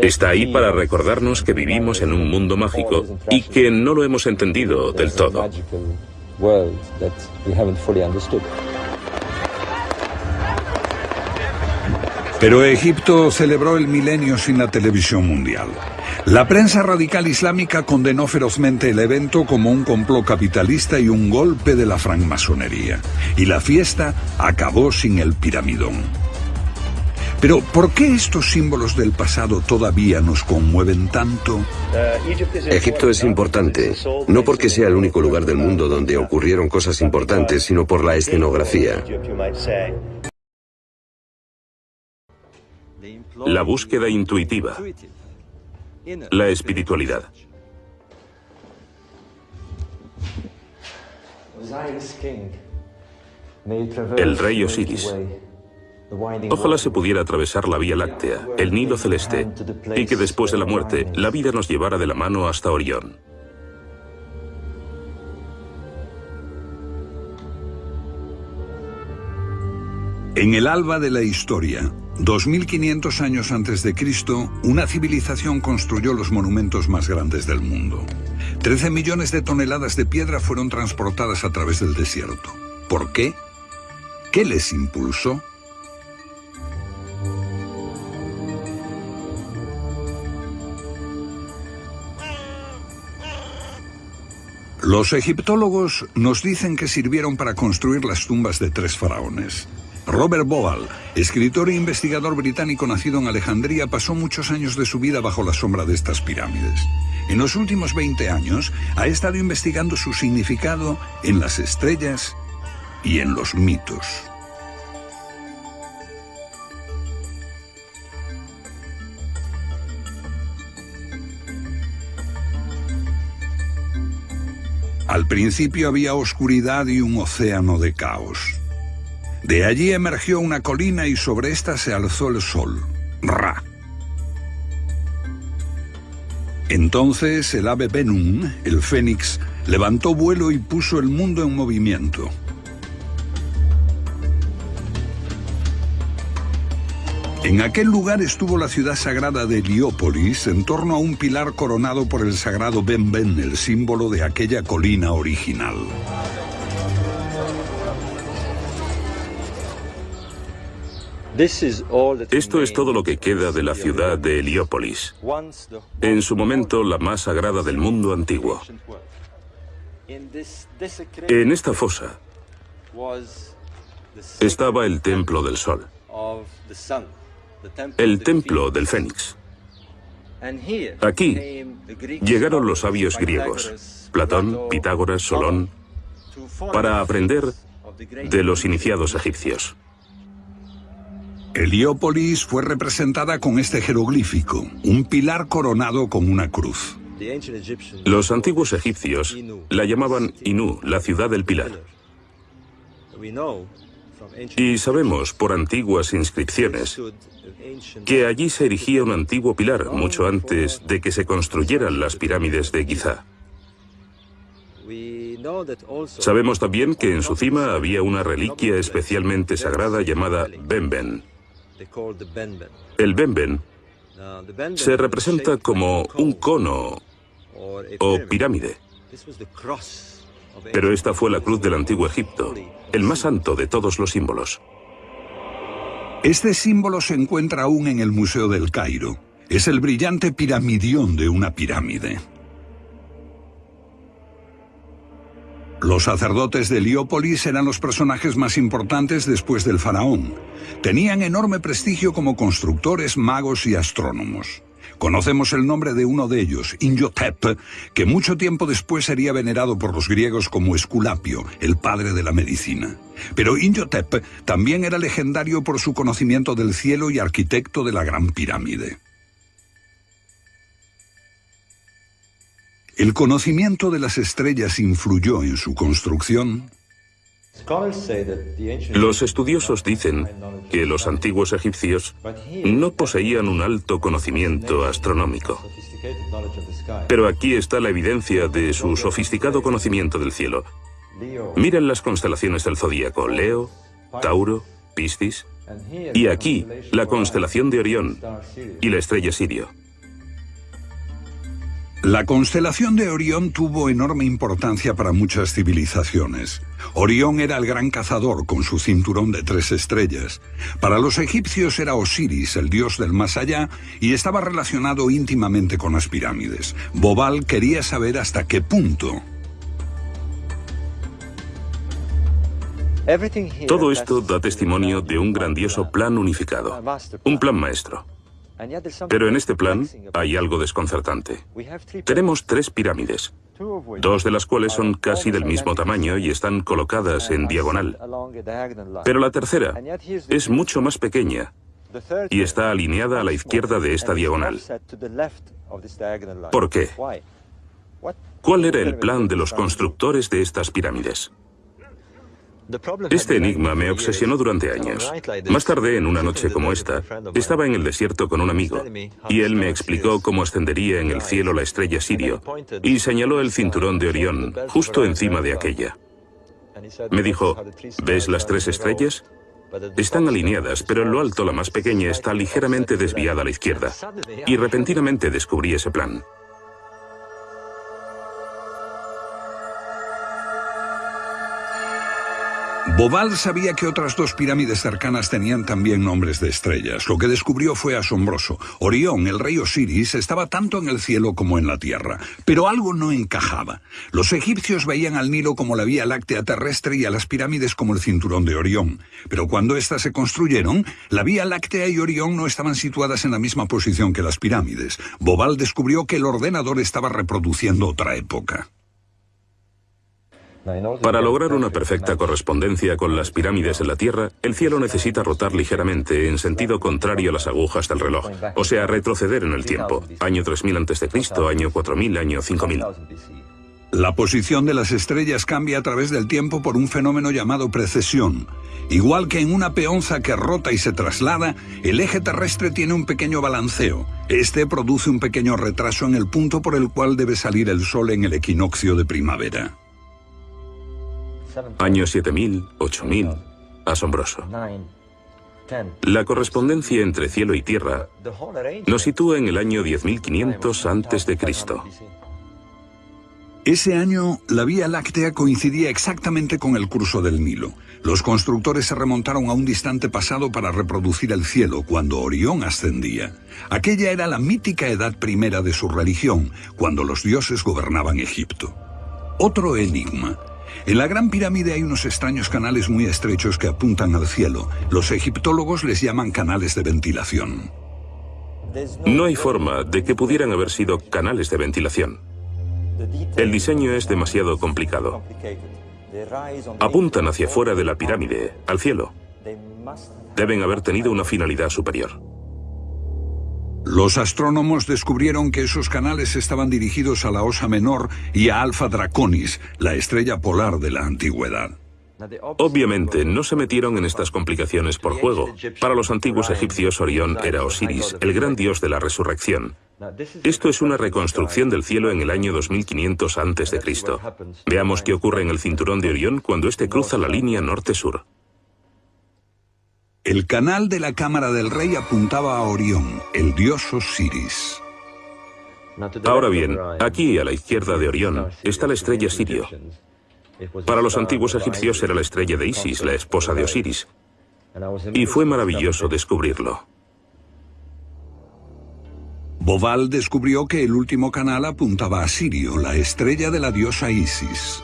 Está ahí para recordarnos que vivimos en un mundo mágico y que no lo hemos entendido del todo. Pero Egipto celebró el milenio sin la televisión mundial. La prensa radical islámica condenó ferozmente el evento como un complot capitalista y un golpe de la francmasonería. Y la fiesta acabó sin el piramidón. Pero, ¿por qué estos símbolos del pasado todavía nos conmueven tanto? Egipto es importante, no porque sea el único lugar del mundo donde ocurrieron cosas importantes, sino por la escenografía. La búsqueda intuitiva, la espiritualidad. El rey Osiris. Ojalá se pudiera atravesar la Vía Láctea, el Nilo Celeste, y que después de la muerte, la vida nos llevara de la mano hasta Orión. En el alba de la historia, 2500 años antes de Cristo, una civilización construyó los monumentos más grandes del mundo. 13 millones de toneladas de piedra fueron transportadas a través del desierto. ¿Por qué? ¿Qué les impulsó? Los egiptólogos nos dicen que sirvieron para construir las tumbas de 3 faraones. Robert Bauval, escritor e investigador británico nacido en Alejandría, pasó muchos años de su vida bajo la sombra de estas pirámides. En los últimos 20 años ha estado investigando su significado en las estrellas y en los mitos. Al principio había oscuridad y un océano de caos. De allí emergió una colina y sobre esta se alzó el sol, Ra. Entonces el ave Benun, el fénix, levantó vuelo y puso el mundo en movimiento. En aquel lugar estuvo la ciudad sagrada de Heliópolis, en torno a un pilar coronado por el sagrado Ben-Ben, el símbolo de aquella colina original. Esto es todo lo que queda de la ciudad de Heliópolis, en su momento la más sagrada del mundo antiguo. En esta fosa estaba el templo del sol, el templo del Fénix. Aquí llegaron los sabios griegos, Platón, Pitágoras, Solón, para aprender de los iniciados egipcios. Heliópolis fue representada con este jeroglífico, un pilar coronado con una cruz. Los antiguos egipcios la llamaban Inu, la ciudad del pilar. Y sabemos por antiguas inscripciones que allí se erigía un antiguo pilar mucho antes de que se construyeran las pirámides de Giza. Sabemos también que en su cima había una reliquia especialmente sagrada llamada Ben-Ben. El Ben-Ben se representa como un cono o pirámide. Pero esta fue la cruz del antiguo Egipto, el más santo de todos los símbolos. Este símbolo se encuentra aún en el Museo del Cairo. Es el brillante piramidión de una pirámide. Los sacerdotes de Heliópolis eran los personajes más importantes después del faraón. Tenían enorme prestigio como constructores, magos y astrónomos. Conocemos el nombre de uno de ellos, Imhotep, que mucho tiempo después sería venerado por los griegos como Esculapio, el padre de la medicina. Pero Imhotep también era legendario por su conocimiento del cielo y arquitecto de la Gran Pirámide. ¿El conocimiento de las estrellas influyó en su construcción? Los estudiosos dicen que los antiguos egipcios no poseían un alto conocimiento astronómico. Pero aquí está la evidencia de su sofisticado conocimiento del cielo. Miren las constelaciones del zodíaco: Leo, Tauro, Piscis, y aquí la constelación de Orión y la estrella Sirio. La constelación de Orión tuvo enorme importancia para muchas civilizaciones. Orión era el gran cazador con su cinturón de 3 estrellas. Para los egipcios era Osiris, el dios del más allá, y estaba relacionado íntimamente con las pirámides. Bobal quería saber hasta qué punto. Todo esto da testimonio de un grandioso plan unificado, un plan maestro. Pero en este plan hay algo desconcertante. Tenemos 3 pirámides, 2 de las cuales son casi del mismo tamaño y están colocadas en diagonal. Pero la tercera es mucho más pequeña y está alineada a la izquierda de esta diagonal. ¿Por qué? ¿Cuál era el plan de los constructores de estas pirámides? Este enigma me obsesionó durante años. Más tarde, en una noche como esta, estaba en el desierto con un amigo, y él me explicó cómo ascendería en el cielo la estrella Sirio, y señaló el cinturón de Orión justo encima de aquella. Me dijo: ¿ves las 3 estrellas? Están alineadas, pero en lo alto la más pequeña está ligeramente desviada a la izquierda, y repentinamente descubrí ese plan. Bobal sabía que otras 2 pirámides cercanas tenían también nombres de estrellas. Lo que descubrió fue asombroso. Orión, el rey Osiris, estaba tanto en el cielo como en la tierra. Pero algo no encajaba. Los egipcios veían al Nilo como la Vía Láctea terrestre y a las pirámides como el cinturón de Orión. Pero cuando éstas se construyeron, la Vía Láctea y Orión no estaban situadas en la misma posición que las pirámides. Bobal descubrió que el ordenador estaba reproduciendo otra época. Para lograr una perfecta correspondencia con las pirámides en la Tierra, el cielo necesita rotar ligeramente en sentido contrario a las agujas del reloj, o sea, retroceder en el tiempo. Año 3000 a.C., año 4000, año 5000. La posición de las estrellas cambia a través del tiempo por un fenómeno llamado precesión. Igual que en una peonza que rota y se traslada, el eje terrestre tiene un pequeño balanceo. Este produce un pequeño retraso en el punto por el cual debe salir el sol en el equinoccio de primavera. Año 7000, 8000, asombroso. La correspondencia entre cielo y tierra nos sitúa en el año 10.500 a.C. Ese año, la Vía Láctea coincidía exactamente con el curso del Nilo. Los constructores se remontaron a un distante pasado para reproducir el cielo cuando Orión ascendía. Aquella era la mítica edad primera de su religión, cuando los dioses gobernaban Egipto. Otro enigma. En la Gran Pirámide hay unos extraños canales muy estrechos que apuntan al cielo. Los egiptólogos les llaman canales de ventilación. No hay forma de que pudieran haber sido canales de ventilación. El diseño es demasiado complicado. Apuntan hacia fuera de la pirámide, al cielo. Deben haber tenido una finalidad superior. Los astrónomos descubrieron que esos canales estaban dirigidos a la Osa Menor y a Alfa Draconis, la estrella polar de la antigüedad. Obviamente no se metieron en estas complicaciones por juego. Para los antiguos egipcios, Orión era Osiris, el gran dios de la resurrección. Esto es una reconstrucción del cielo en el año 2500 a.C. Veamos qué ocurre en el cinturón de Orión cuando éste cruza la línea norte-sur. El canal de la cámara del rey apuntaba a Orión, el dios Osiris. Ahora bien, aquí a la izquierda de Orión está la estrella Sirio. Para los antiguos egipcios era la estrella de Isis, la esposa de Osiris. Y fue maravilloso descubrirlo. Bobal descubrió que el último canal apuntaba a Sirio, la estrella de la diosa Isis.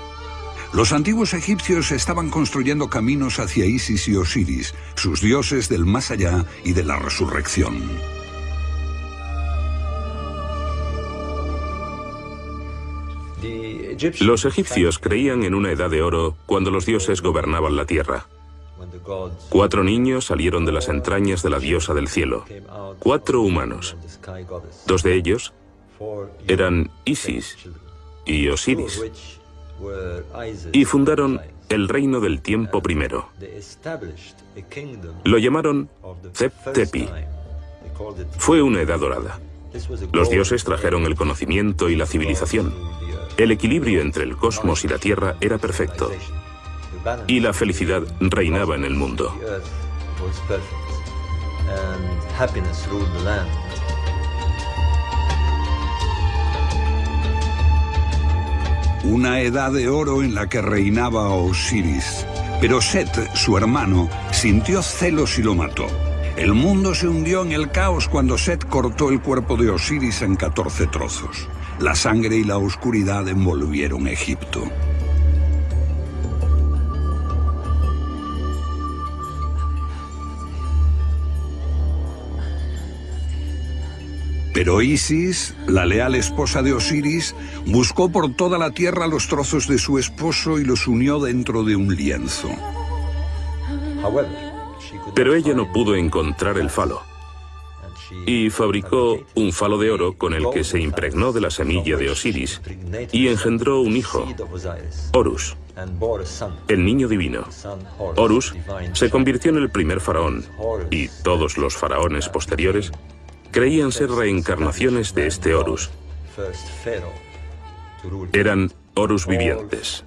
Los antiguos egipcios estaban construyendo caminos hacia Isis y Osiris, sus dioses del más allá y de la resurrección. Los egipcios creían en una edad de oro cuando los dioses gobernaban la tierra. 4 niños salieron de las entrañas de la diosa del cielo, 4 humanos. 2 de ellos eran Isis y Osiris, y fundaron el reino del tiempo primero. Lo llamaron Zep-Tepi. Fue una edad dorada. Los dioses trajeron el conocimiento y la civilización. El equilibrio entre el cosmos y la tierra era perfecto. Y la felicidad reinaba en el mundo. Una edad de oro en la que reinaba Osiris. Pero Set, su hermano, sintió celos y lo mató. El mundo se hundió en el caos cuando Set cortó el cuerpo de Osiris en 14 trozos. La sangre y la oscuridad envolvieron Egipto. Pero Isis, la leal esposa de Osiris, buscó por toda la tierra los trozos de su esposo y los unió dentro de un lienzo. Pero ella no pudo encontrar el falo, y fabricó un falo de oro con el que se impregnó de la semilla de Osiris y engendró un hijo, Horus, el niño divino. Horus se convirtió en el primer faraón, y todos los faraones posteriores creían ser reencarnaciones de este Horus. Eran Horus vivientes.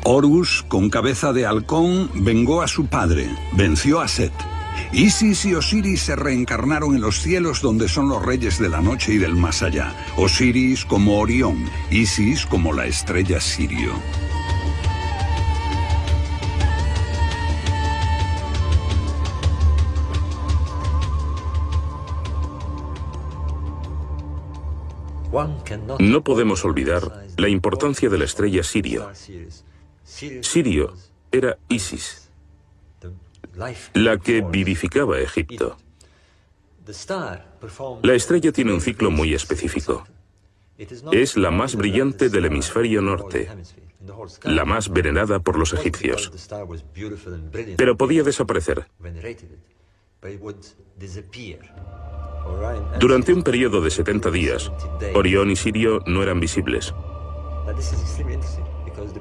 Horus, con cabeza de halcón, vengó a su padre, venció a Set. Isis y Osiris se reencarnaron en los cielos donde son los reyes de la noche y del más allá. Osiris como Orión, Isis como la estrella Sirio. No podemos olvidar la importancia de la estrella Sirio. Sirio era Isis, la que vivificaba a Egipto. La estrella tiene un ciclo muy específico. Es la más brillante del hemisferio norte, la más venerada por los egipcios. Pero podía desaparecer. Durante un periodo de 70 días, Orión y Sirio no eran visibles.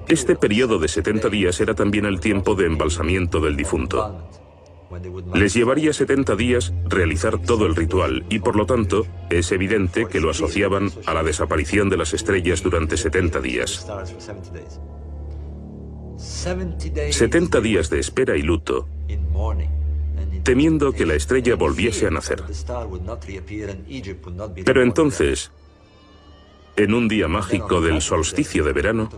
Este periodo de 70 días era también el tiempo de embalsamiento del difunto. Les llevaría 70 días realizar todo el ritual y, por lo tanto, es evidente que lo asociaban a la desaparición de las estrellas durante 70 días. 70 días de espera y luto, temiendo que la estrella volviese a nacer. Pero entonces, en un día mágico del solsticio de verano,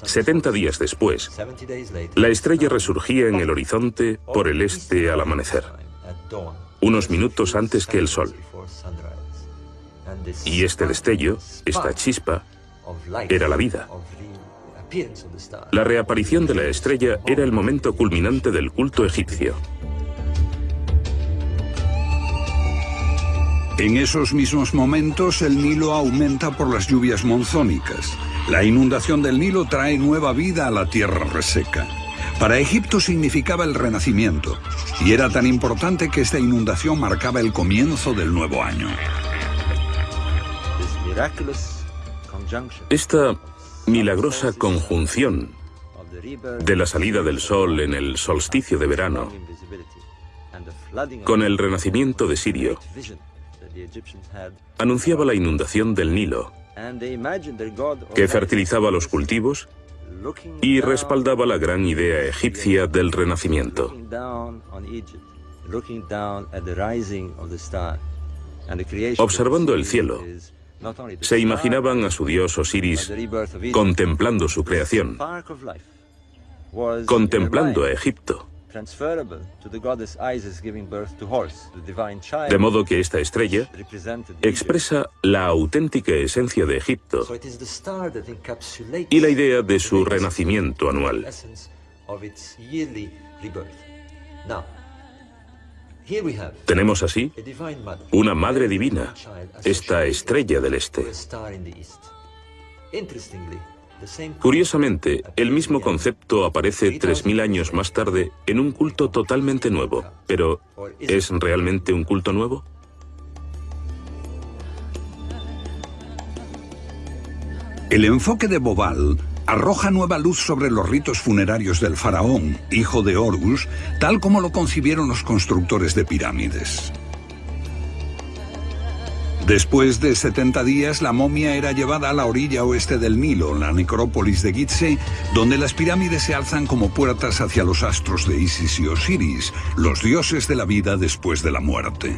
70 días después, la estrella resurgía en el horizonte por el este al amanecer, unos minutos antes que el sol. Y este destello, esta chispa, era la vida. La reaparición de la estrella era el momento culminante del culto egipcio. En esos mismos momentos, el Nilo aumenta por las lluvias monzónicas. La inundación del Nilo trae nueva vida a la tierra reseca. Para Egipto significaba el renacimiento, y era tan importante que esta inundación marcaba el comienzo del nuevo año. Esta milagrosa conjunción de la salida del sol en el solsticio de verano con el renacimiento de Sirio anunciaba la inundación del Nilo, que fertilizaba los cultivos y respaldaba la gran idea egipcia del renacimiento. Observando el cielo, se imaginaban a su dios Osiris contemplando su creación, contemplando a Egipto. De modo que esta estrella expresa la auténtica esencia de Egipto y la idea de su renacimiento anual. Tenemos así una madre divina, esta estrella del este. Curiosamente, el mismo concepto aparece 3000 años más tarde en un culto totalmente nuevo. Pero, ¿es realmente un culto nuevo? El enfoque de Bobal arroja nueva luz sobre los ritos funerarios del faraón, hijo de Horus, tal como lo concibieron los constructores de pirámides. Después de 70 días, la momia era llevada a la orilla oeste del Nilo, la necrópolis de Gizeh, donde las pirámides se alzan como puertas hacia los astros de Isis y Osiris, los dioses de la vida después de la muerte.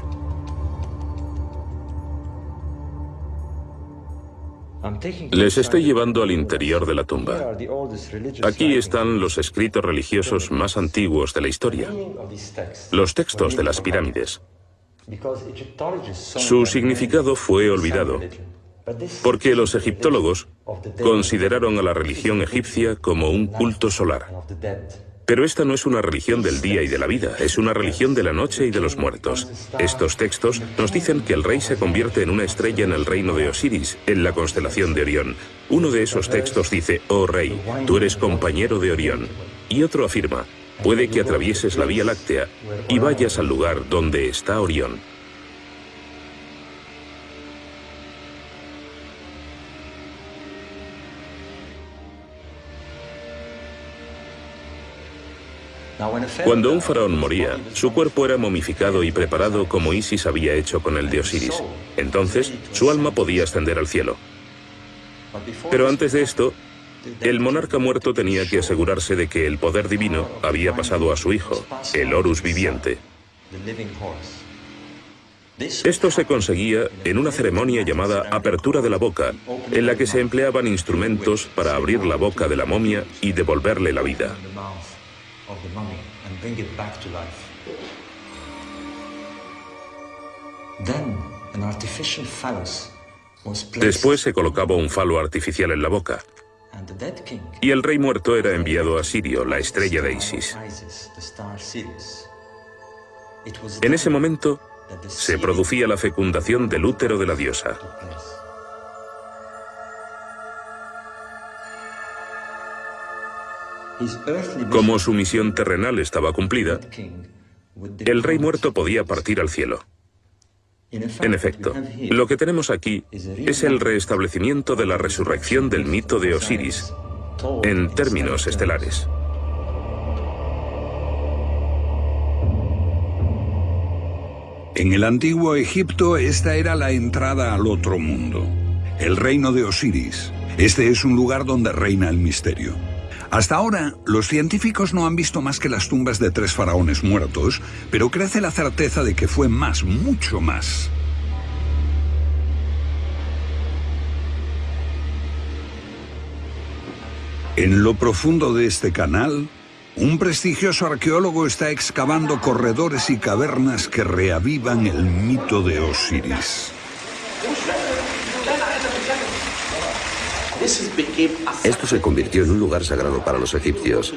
Les estoy llevando al interior de la tumba. Aquí están los escritos religiosos más antiguos de la historia, los textos de las pirámides. Su significado fue olvidado, porque los egiptólogos consideraron a la religión egipcia como un culto solar. Pero esta no es una religión del día y de la vida, es una religión de la noche y de los muertos. Estos textos nos dicen que el rey se convierte en una estrella en el reino de Osiris, en la constelación de Orión. Uno de esos textos dice, oh rey, tú eres compañero de Orión. Y otro afirma, puede que atravieses la Vía Láctea y vayas al lugar donde está Orión. Cuando un faraón moría, su cuerpo era momificado y preparado como Isis había hecho con el de Osiris. Entonces, su alma podía ascender al cielo. Pero antes de esto, el monarca muerto tenía que asegurarse de que el poder divino había pasado a su hijo, el Horus viviente. Esto se conseguía en una ceremonia llamada apertura de la boca, en la que se empleaban instrumentos para abrir la boca de la momia y devolverle la vida. Después se colocaba un falo artificial en la boca, y el rey muerto era enviado a Sirio, la estrella de Isis. En ese momento se producía la fecundación del útero de la diosa. Como su misión terrenal estaba cumplida, el rey muerto podía partir al cielo. En efecto, lo que tenemos aquí es el restablecimiento de la resurrección del mito de Osiris, en términos estelares. En el antiguo Egipto, esta era la entrada al otro mundo, el reino de Osiris. Este es un lugar donde reina el misterio. Hasta ahora, los científicos no han visto más que las tumbas de 3 faraones muertos, pero crece la certeza de que fue más, mucho más. En lo profundo de este canal, un prestigioso arqueólogo está excavando corredores y cavernas que reavivan el mito de Osiris. Esto se convirtió en un lugar sagrado para los egipcios.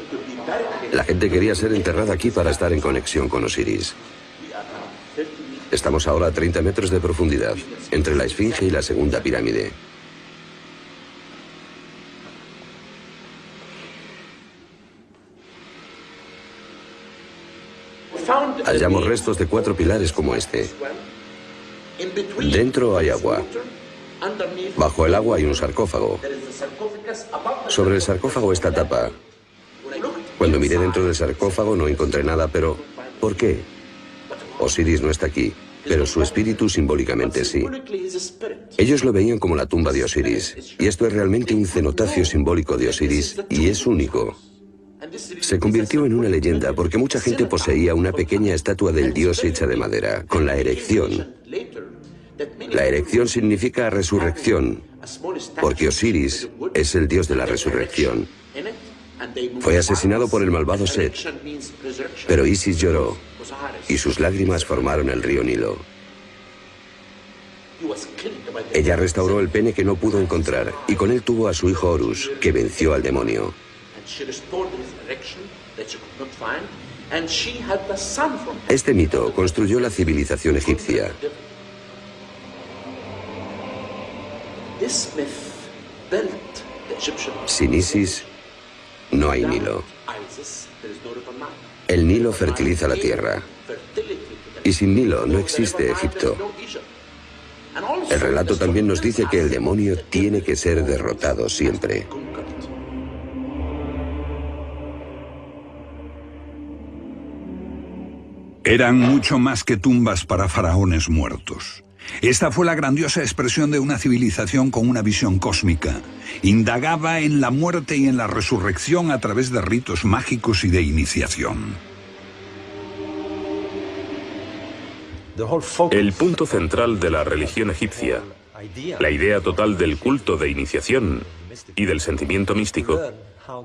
La gente quería ser enterrada aquí para estar en conexión con Osiris. Estamos ahora a 30 metros de profundidad, entre la Esfinge y la segunda pirámide. Hallamos restos de 4 pilares como este. Dentro hay agua. Bajo el agua hay un sarcófago. Sobre el sarcófago esta tapa. Cuando miré dentro del sarcófago no encontré nada, pero ¿por qué? Osiris no está aquí, pero su espíritu simbólicamente sí. Ellos lo veían como la tumba de Osiris, y esto es realmente un cenotafio simbólico de Osiris, y es único. Se convirtió en una leyenda porque mucha gente poseía una pequeña estatua del dios hecha de madera, con la erección. La erección significa resurrección, porque Osiris es el dios de la resurrección. Fue asesinado por el malvado Set, pero Isis lloró y sus lágrimas formaron el río Nilo. Ella restauró el pene que no pudo encontrar y con él tuvo a su hijo Horus, que venció al demonio. Este mito construyó la civilización egipcia. Sin Isis, no hay Nilo. El Nilo fertiliza la tierra. Y sin Nilo no existe Egipto. El relato también nos dice que el demonio tiene que ser derrotado siempre. Eran mucho más que tumbas para faraones muertos. Esta fue la grandiosa expresión de una civilización con una visión cósmica. Indagaba en la muerte y en la resurrección a través de ritos mágicos y de iniciación. El punto central de la religión egipcia, la idea total del culto de iniciación y del sentimiento místico,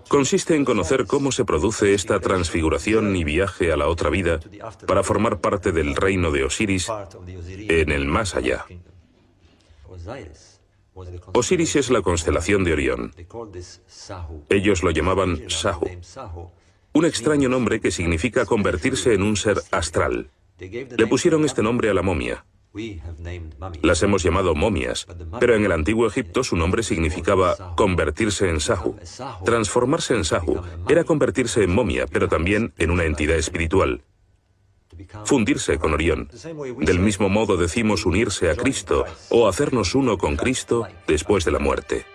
consiste en conocer cómo se produce esta transfiguración y viaje a la otra vida para formar parte del reino de Osiris en el más allá. Osiris es la constelación de Orión. Ellos lo llamaban Sahu, un extraño nombre que significa convertirse en un ser astral. Le pusieron este nombre a la momia. Las hemos llamado momias, pero en el antiguo Egipto su nombre significaba convertirse en Sahu. Transformarse en Sahu era convertirse en momia, pero también en una entidad espiritual. Fundirse con Orión. Del mismo modo decimos unirse a Cristo o hacernos uno con Cristo después de la muerte.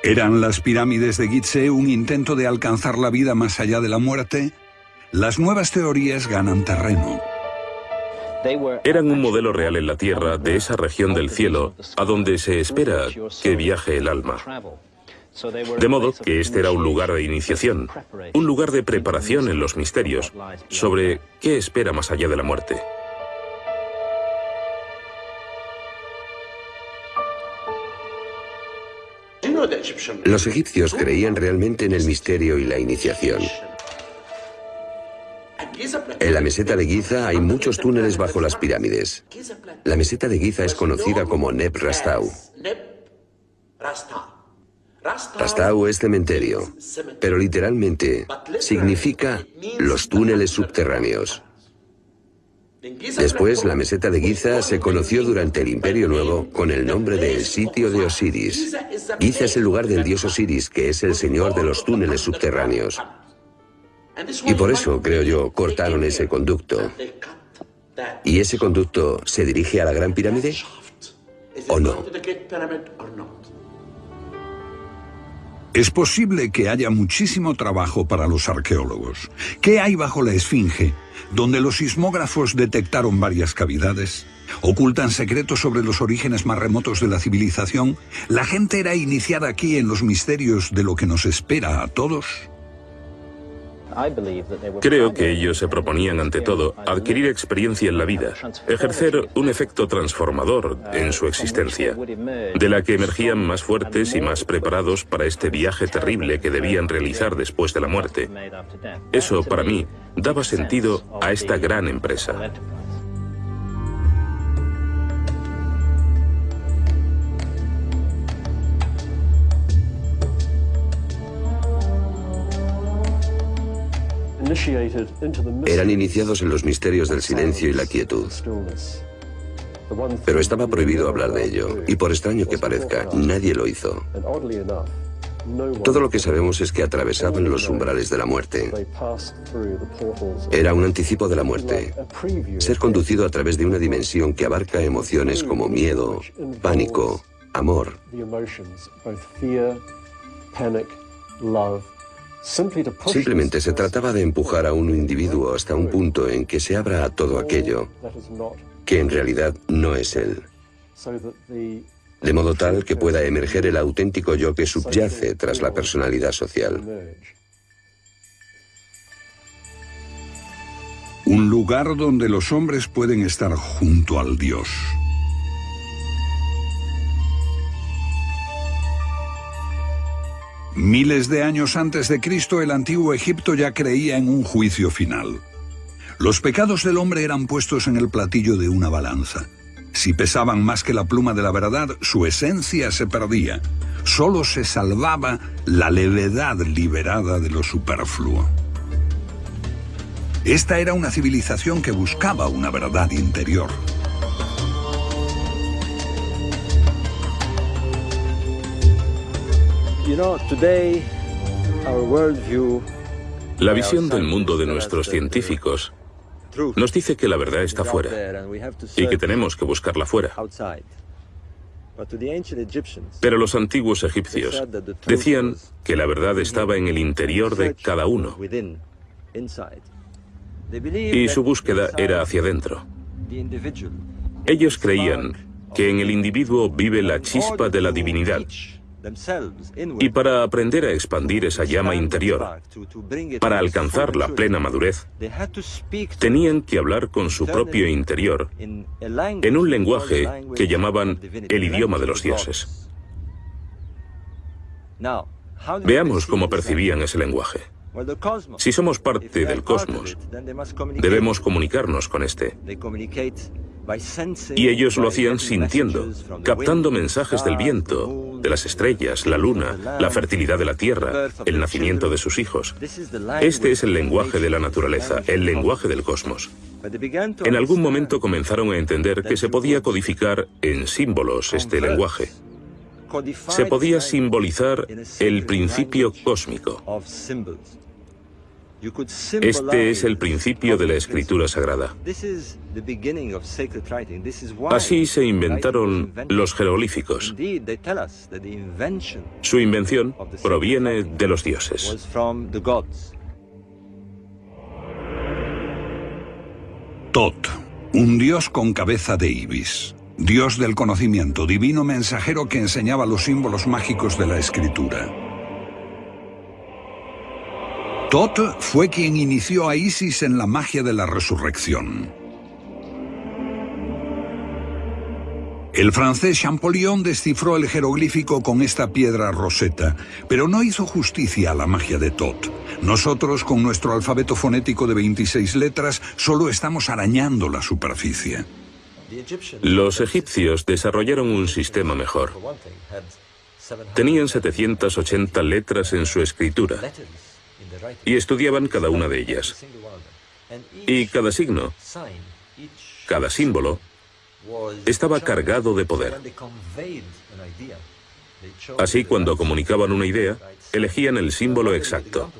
¿Eran las pirámides de Gizeh un intento de alcanzar la vida más allá de la muerte? Las nuevas teorías ganan terreno. Eran un modelo real en la Tierra de esa región del cielo a donde se espera que viaje el alma. De modo que este era un lugar de iniciación, un lugar de preparación en los misterios sobre qué espera más allá de la muerte. Los egipcios creían realmente en el misterio y la iniciación. En la meseta de Giza hay muchos túneles bajo las pirámides. La meseta de Giza es conocida como Neb Rastau. Rastau es cementerio, pero literalmente significa los túneles subterráneos. Después, la meseta de Giza se conoció durante el Imperio Nuevo con el nombre de el sitio de Osiris. Giza es el lugar del dios Osiris, que es el señor de los túneles subterráneos. Y por eso, creo yo, cortaron ese conducto. ¿Y ese conducto se dirige a la Gran Pirámide? ¿O no? Es posible que haya muchísimo trabajo para los arqueólogos. ¿Qué hay bajo la Esfinge, donde los sismógrafos detectaron varias cavidades? ¿Ocultan secretos sobre los orígenes más remotos de la civilización? ¿La gente era iniciada aquí en los misterios de lo que nos espera a todos? Creo que ellos se proponían, ante todo, adquirir experiencia en la vida, ejercer un efecto transformador en su existencia, de la que emergían más fuertes y más preparados para este viaje terrible que debían realizar después de la muerte. Eso, para mí, daba sentido a esta gran empresa. Eran iniciados en los misterios del silencio y la quietud. Pero estaba prohibido hablar de ello, y por extraño que parezca, nadie lo hizo. Todo lo que sabemos es que atravesaban los umbrales de la muerte. Era un anticipo de la muerte. Ser conducido a través de una dimensión que abarca emociones como miedo, pánico, amor. Simplemente se trataba de empujar a un individuo hasta un punto en que se abra a todo aquello que en realidad no es él. De modo tal que pueda emerger el auténtico yo que subyace tras la personalidad social. Un lugar donde los hombres pueden estar junto al Dios. Miles de años antes de Cristo, el antiguo Egipto ya creía en un juicio final. Los pecados del hombre eran puestos en el platillo de una balanza. Si pesaban más que la pluma de la verdad, su esencia se perdía. Solo se salvaba la levedad liberada de lo superfluo. Esta era una civilización que buscaba una verdad interior. La visión del mundo de nuestros científicos nos dice que la verdad está fuera y que tenemos que buscarla fuera. Pero los antiguos egipcios decían que la verdad estaba en el interior de cada uno y su búsqueda era hacia adentro. Ellos creían que en el individuo vive la chispa de la divinidad y para aprender a expandir esa llama interior, para alcanzar la plena madurez, tenían que hablar con su propio interior en un lenguaje que llamaban el idioma de los dioses. Veamos cómo percibían ese lenguaje. Si somos parte del cosmos, debemos comunicarnos con este. Y ellos lo hacían sintiendo, captando mensajes del viento, de las estrellas, la luna, la fertilidad de la tierra, el nacimiento de sus hijos. Este es el lenguaje de la naturaleza, el lenguaje del cosmos. En algún momento comenzaron a entender que se podía codificar en símbolos este lenguaje. Se podía simbolizar el principio cósmico. Este es el principio de la escritura sagrada. Así se inventaron los jeroglíficos. Su invención proviene de los dioses. Tot, un dios con cabeza de ibis. Dios del conocimiento, divino mensajero que enseñaba los símbolos mágicos de la escritura. Tot fue quien inició a Isis en la magia de la resurrección. El francés Champollion descifró el jeroglífico con esta piedra roseta, pero no hizo justicia a la magia de Tot. Nosotros, con nuestro alfabeto fonético de 26 letras, solo estamos arañando la superficie. Los egipcios desarrollaron un sistema mejor. Tenían 780 letras en su escritura y estudiaban cada una de ellas. Y cada signo, cada símbolo, estaba cargado de poder. Así, cuando comunicaban una idea, elegían el símbolo exacto.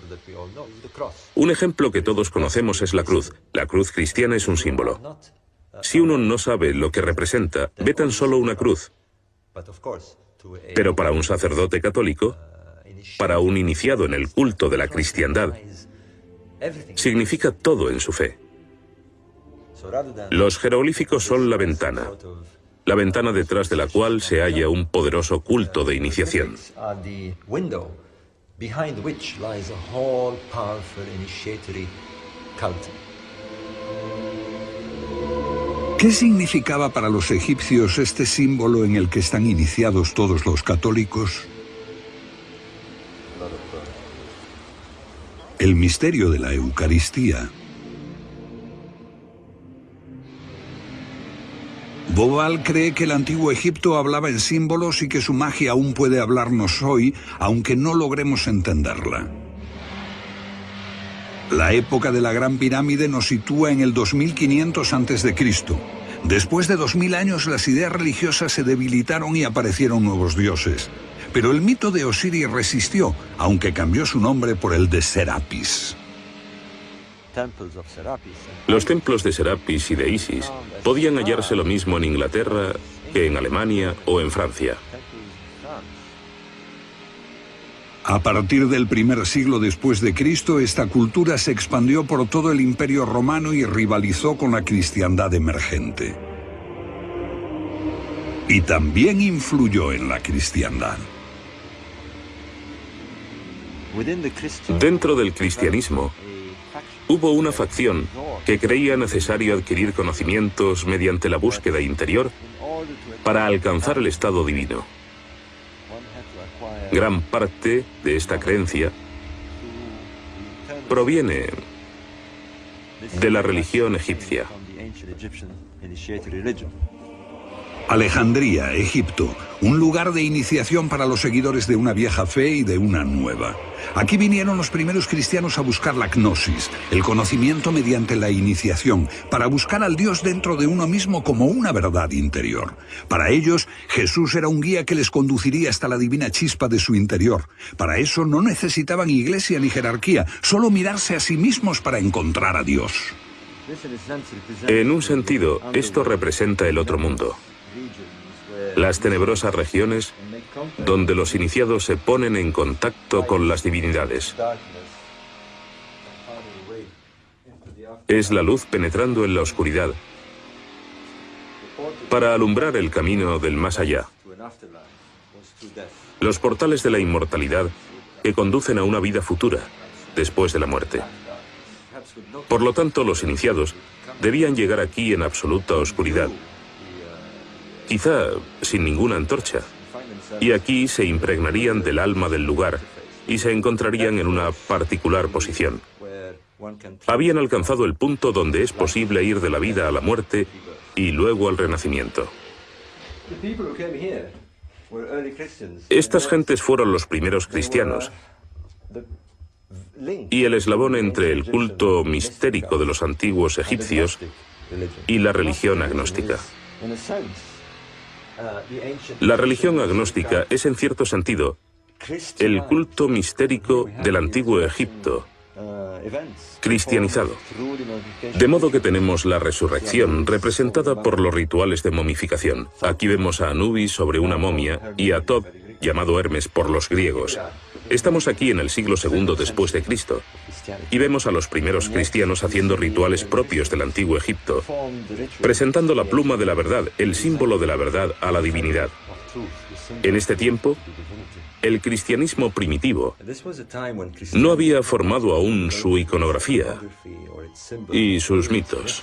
Un ejemplo que todos conocemos es la cruz. La cruz cristiana es un símbolo. Si uno no sabe lo que representa, ve tan solo una cruz. Pero para un sacerdote católico, para un iniciado en el culto de la cristiandad, significa todo en su fe. Los jeroglíficos son la ventana detrás de la cual se halla un poderoso culto de iniciación. ¿Qué significaba para los egipcios este símbolo en el que están iniciados todos los católicos? El misterio de la Eucaristía. Bobal cree que el antiguo Egipto hablaba en símbolos y que su magia aún puede hablarnos hoy, aunque no logremos entenderla. La época de la Gran Pirámide nos sitúa en el 2500 a.C. Después de 2000 años, las ideas religiosas se debilitaron y aparecieron nuevos dioses. Pero el mito de Osiris resistió, aunque cambió su nombre por el de Serapis. Los templos de Serapis y de Isis podían hallarse lo mismo en Inglaterra que en Alemania o en Francia. A partir del primer siglo después de Cristo, esta cultura se expandió por todo el Imperio Romano y rivalizó con la cristiandad emergente. Y también influyó en la cristiandad. Dentro del cristianismo, hubo una facción que creía necesario adquirir conocimientos mediante la búsqueda interior para alcanzar el estado divino. Gran parte de esta creencia proviene de la religión egipcia. Alejandría, Egipto, un lugar de iniciación para los seguidores de una vieja fe y de una nueva. Aquí vinieron los primeros cristianos a buscar la gnosis, el conocimiento mediante la iniciación, para buscar al Dios dentro de uno mismo como una verdad interior. Para ellos, Jesús era un guía que les conduciría hasta la divina chispa de su interior. Para eso no necesitaban iglesia ni jerarquía, solo mirarse a sí mismos para encontrar a Dios. En un sentido, esto representa el otro mundo. Las tenebrosas regiones donde los iniciados se ponen en contacto con las divinidades. Es la luz penetrando en la oscuridad para alumbrar el camino del más allá. Los portales de la inmortalidad que conducen a una vida futura, después de la muerte. Por lo tanto, los iniciados debían llegar aquí en absoluta oscuridad, quizá sin ninguna antorcha, y aquí se impregnarían del alma del lugar y se encontrarían en una particular posición. Habían alcanzado el punto donde es posible ir de la vida a la muerte y luego al renacimiento. Estas gentes fueron los primeros cristianos y el eslabón entre el culto mistérico de los antiguos egipcios y la religión agnóstica. La religión agnóstica es, en cierto sentido, el culto mistérico del antiguo Egipto, cristianizado. De modo que tenemos la resurrección representada por los rituales de momificación. Aquí vemos a Anubis sobre una momia y a Thoth, llamado Hermes por los griegos. Estamos aquí en el siglo II después de Cristo y vemos a los primeros cristianos haciendo rituales propios del antiguo Egipto, presentando la pluma de la verdad, el símbolo de la verdad, a la divinidad. En este tiempo, el cristianismo primitivo no había formado aún su iconografía y sus mitos.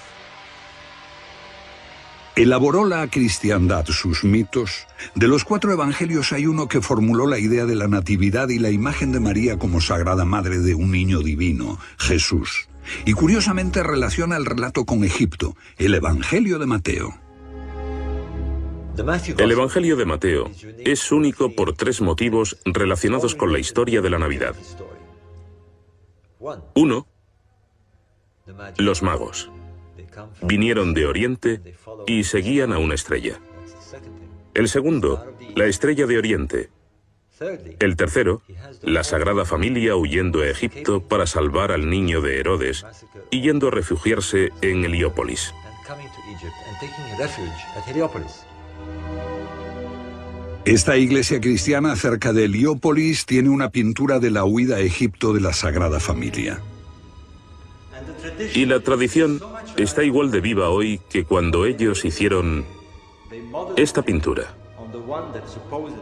Elaboró la cristiandad sus mitos. De los 4 evangelios hay uno que formuló la idea de la natividad y la imagen de María como sagrada madre de un niño divino, Jesús. Y curiosamente relaciona el relato con Egipto, el Evangelio de Mateo. El Evangelio de Mateo es único por 3 motivos relacionados con la historia de la Navidad. 1. Los magos. Vinieron de Oriente y seguían a una estrella. El segundo, la estrella de Oriente. El tercero, la Sagrada Familia huyendo a Egipto para salvar al niño de Herodes y yendo a refugiarse en Heliópolis. Esta iglesia cristiana cerca de Heliópolis tiene una pintura de la huida a Egipto de la Sagrada Familia. Y la tradición está igual de viva hoy que cuando ellos hicieron esta pintura.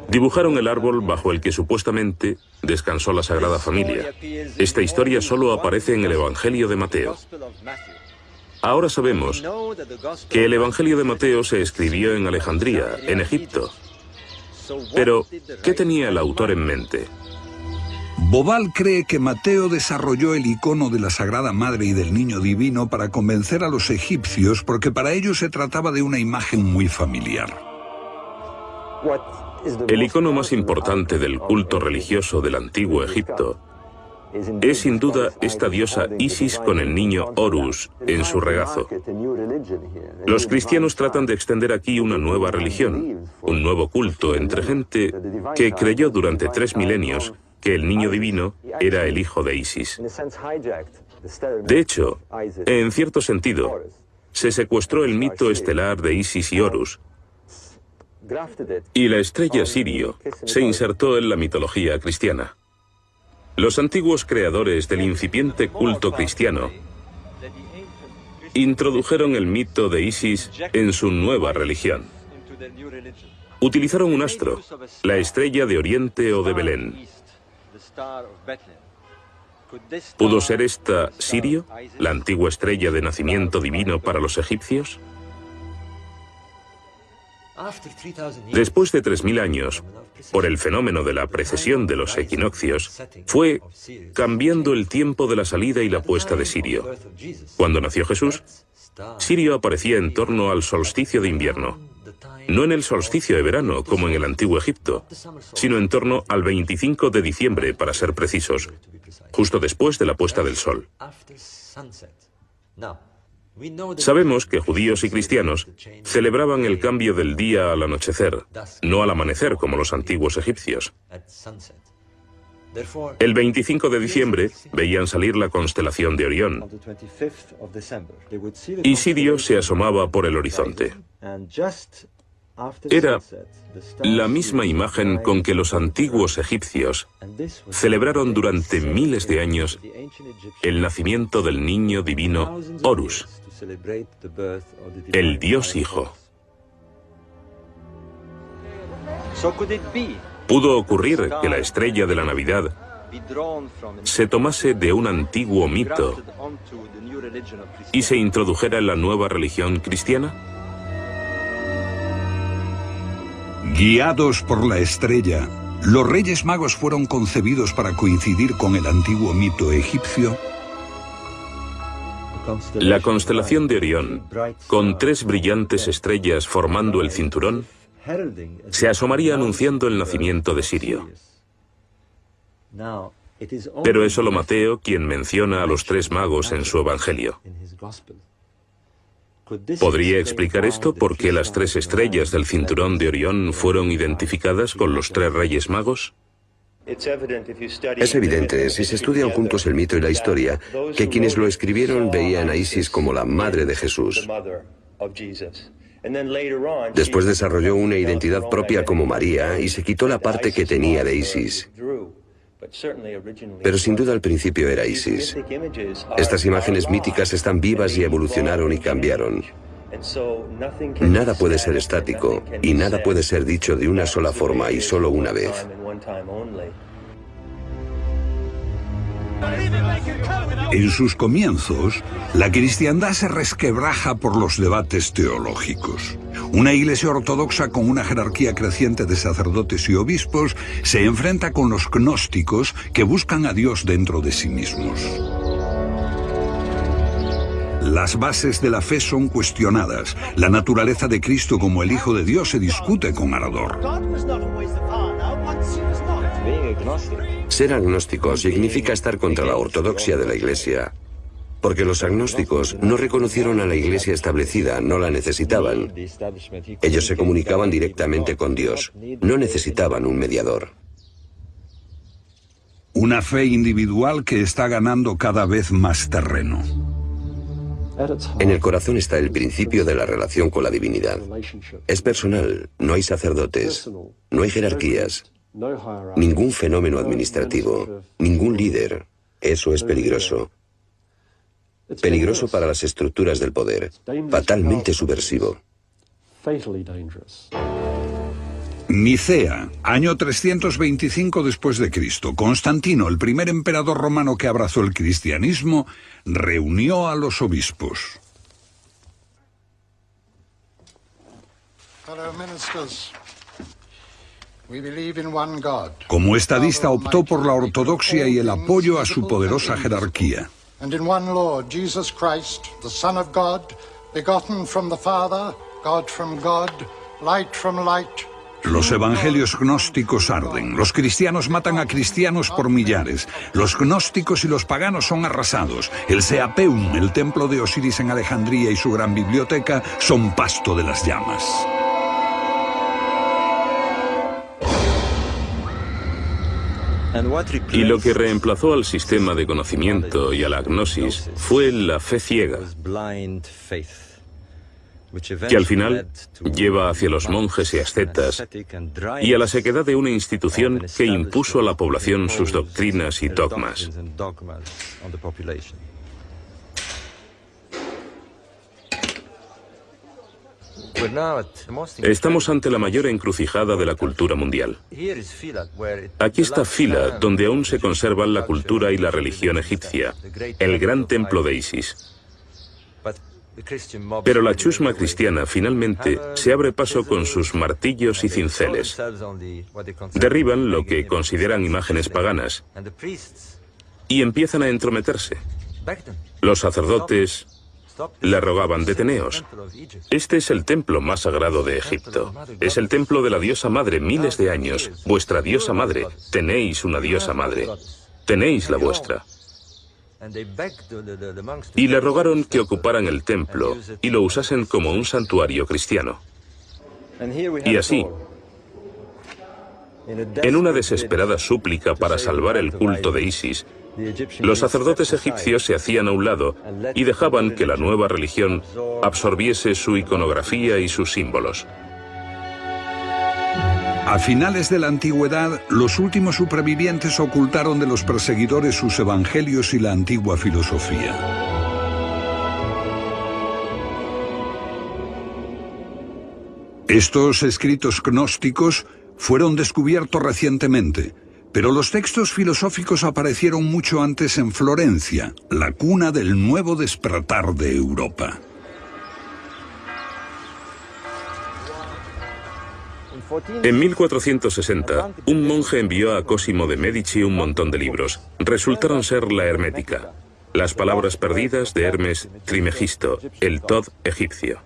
Dibujaron el árbol bajo el que supuestamente descansó la Sagrada Familia. Esta historia solo aparece en el Evangelio de Mateo. Ahora sabemos que el Evangelio de Mateo se escribió en Alejandría, en Egipto. Pero, ¿qué tenía el autor en mente? Bobal cree que Mateo desarrolló el icono de la Sagrada Madre y del Niño Divino para convencer a los egipcios porque para ellos se trataba de una imagen muy familiar. El icono más importante del culto religioso del antiguo Egipto es sin duda esta diosa Isis con el niño Horus en su regazo. Los cristianos tratan de extender aquí una nueva religión, un nuevo culto entre gente que creyó durante 3 milenios que el niño divino era el hijo de Isis. De hecho, en cierto sentido, se secuestró el mito estelar de Isis y Horus, y la estrella Sirio se insertó en la mitología cristiana. Los antiguos creadores del incipiente culto cristiano introdujeron el mito de Isis en su nueva religión. Utilizaron un astro, la estrella de Oriente o de Belén. ¿Pudo ser esta Sirio, la antigua estrella de nacimiento divino para los egipcios? Después de 3000 años, por el fenómeno de la precesión de los equinoccios, fue cambiando el tiempo de la salida y la puesta de Sirio. Cuando nació Jesús, Sirio aparecía en torno al solsticio de invierno. no en el solsticio de verano, como en el antiguo Egipto, sino en torno al 25 de diciembre, para ser precisos, justo después de la puesta del sol. Sabemos que judíos y cristianos celebraban el cambio del día al anochecer, no al amanecer como los antiguos egipcios. El 25 de diciembre veían salir la constelación de Orión y Sirio se asomaba por el horizonte. Era la misma imagen con que los antiguos egipcios celebraron durante miles de años el nacimiento del niño divino Horus, el Dios Hijo. ¿Pudo ocurrir que la estrella de la Navidad se tomase de un antiguo mito y se introdujera en la nueva religión cristiana? Guiados por la estrella, ¿los Reyes Magos fueron concebidos para coincidir con el antiguo mito egipcio? La constelación de Orión, con 3 brillantes estrellas formando el cinturón, se asomaría anunciando el nacimiento de Sirio. Pero es solo Mateo quien menciona a los 3 magos en su Evangelio. ¿Podría explicar esto por qué las 3 estrellas del cinturón de Orión fueron identificadas con los 3 Reyes Magos? Es evidente, si se estudian juntos el mito y la historia, que quienes lo escribieron veían a Isis como la madre de Jesús. Después desarrolló una identidad propia como María y se quitó la parte que tenía de Isis. Pero sin duda al principio era Isis. Estas imágenes míticas están vivas y evolucionaron y cambiaron. Nada puede ser estático y nada puede ser dicho de una sola forma y solo una vez. En sus comienzos, la cristiandad se resquebraja por los debates teológicos. Una iglesia ortodoxa con una jerarquía creciente de sacerdotes y obispos se enfrenta con los gnósticos que buscan a Dios dentro de sí mismos. Las bases de la fe son cuestionadas. La naturaleza de Cristo como el Hijo de Dios se discute con ardor. Ser agnóstico significa estar contra la ortodoxia de la Iglesia, porque los agnósticos no reconocieron a la Iglesia establecida, no la necesitaban. Ellos se comunicaban directamente con Dios, no necesitaban un mediador. Una fe individual que está ganando cada vez más terreno. En el corazón está el principio de la relación con la divinidad. Es personal, no hay sacerdotes, no hay jerarquías, ningún fenómeno administrativo, ningún líder. Eso es peligroso. Peligroso para las estructuras del poder, fatalmente subversivo. Nicea, año 325 después de Cristo. Constantino, el primer emperador romano que abrazó el cristianismo, reunió a los obispos. Como estadista optó por la ortodoxia y el apoyo a su poderosa jerarquía. And in one Lord, Jesus Christ, the Son of God, begotten from the Father, God from God, light from light. Los evangelios gnósticos arden. Los cristianos matan a cristianos por millares. Los gnósticos y los paganos son arrasados. El Seapeum, el templo de Osiris en Alejandría y su gran biblioteca son pasto de las llamas. Y lo que reemplazó al sistema de conocimiento y a la gnosis fue la fe ciega, que al final lleva hacia los monjes y ascetas y a la sequedad de una institución que impuso a la población sus doctrinas y dogmas. Estamos ante la mayor encrucijada de la cultura mundial. Aquí está Fila, donde aún se conservan la cultura y la religión egipcia, el gran templo de Isis. Pero la chusma cristiana finalmente se abre paso con sus martillos y cinceles. Derriban lo que consideran imágenes paganas y empiezan a entrometerse. Los sacerdotes Le rogaban: deteneos. Este es el templo más sagrado de Egipto. Es el templo de la diosa madre, miles de años. Vuestra diosa madre. Tenéis una diosa madre. Tenéis la vuestra. Y le rogaron que ocuparan el templo y lo usasen como un santuario cristiano. Y así, en una desesperada súplica para salvar el culto de Isis, los sacerdotes egipcios se hacían a un lado y dejaban que la nueva religión absorbiese su iconografía y sus símbolos. A finales de la antigüedad, los últimos supervivientes ocultaron de los perseguidores sus evangelios y la antigua filosofía. Estos escritos gnósticos fueron descubiertos recientemente, pero los textos filosóficos aparecieron mucho antes en Florencia, la cuna del nuevo despertar de Europa. En 1460, un monje envió a Cosimo de Medici un montón de libros. Resultaron ser la Hermética, las palabras perdidas de Hermes Trimegisto, el Tod egipcio.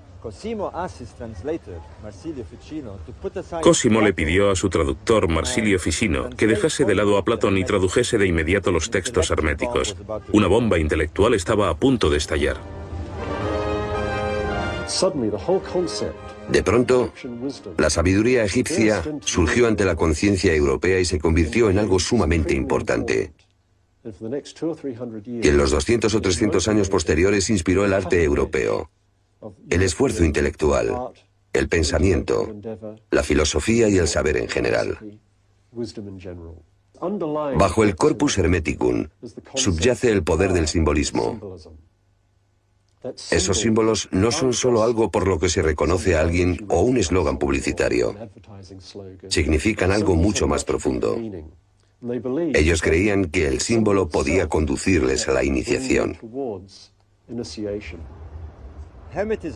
Cosimo le pidió a su traductor Marsilio Ficino que dejase de lado a Platón y tradujese de inmediato los textos herméticos. Una bomba intelectual estaba a punto de estallar. De pronto, la sabiduría egipcia surgió ante la conciencia europea y se convirtió en algo sumamente importante. Y en los 200 o 300 años posteriores inspiró el arte europeo, el esfuerzo intelectual, el pensamiento, la filosofía y el saber en general. Bajo el corpus hermeticum subyace el poder del simbolismo. Esos símbolos no son solo algo por lo que se reconoce a alguien o un eslogan publicitario. Significan algo mucho más profundo. Ellos creían que el símbolo podía conducirles a la iniciación.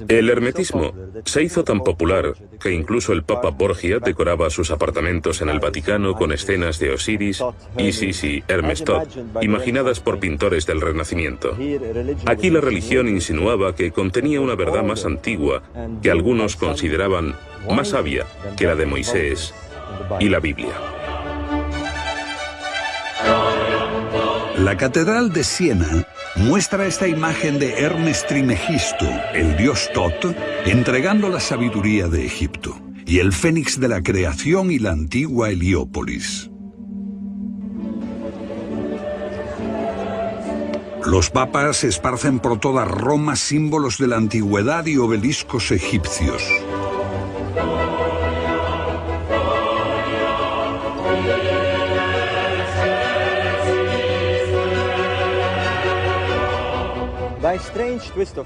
El hermetismo se hizo tan popular que incluso el Papa Borgia decoraba sus apartamentos en el Vaticano con escenas de Osiris, Isis y Hermes Tot, imaginadas por pintores del Renacimiento. Aquí la religión insinuaba que contenía una verdad más antigua que algunos consideraban más sabia que la de Moisés y la Biblia. La Catedral de Siena muestra esta imagen de Hermes Trimegisto, el dios Tot, entregando la sabiduría de Egipto, y el fénix de la creación y la antigua Heliópolis. Los papas esparcen por toda Roma símbolos de la antigüedad y obeliscos egipcios.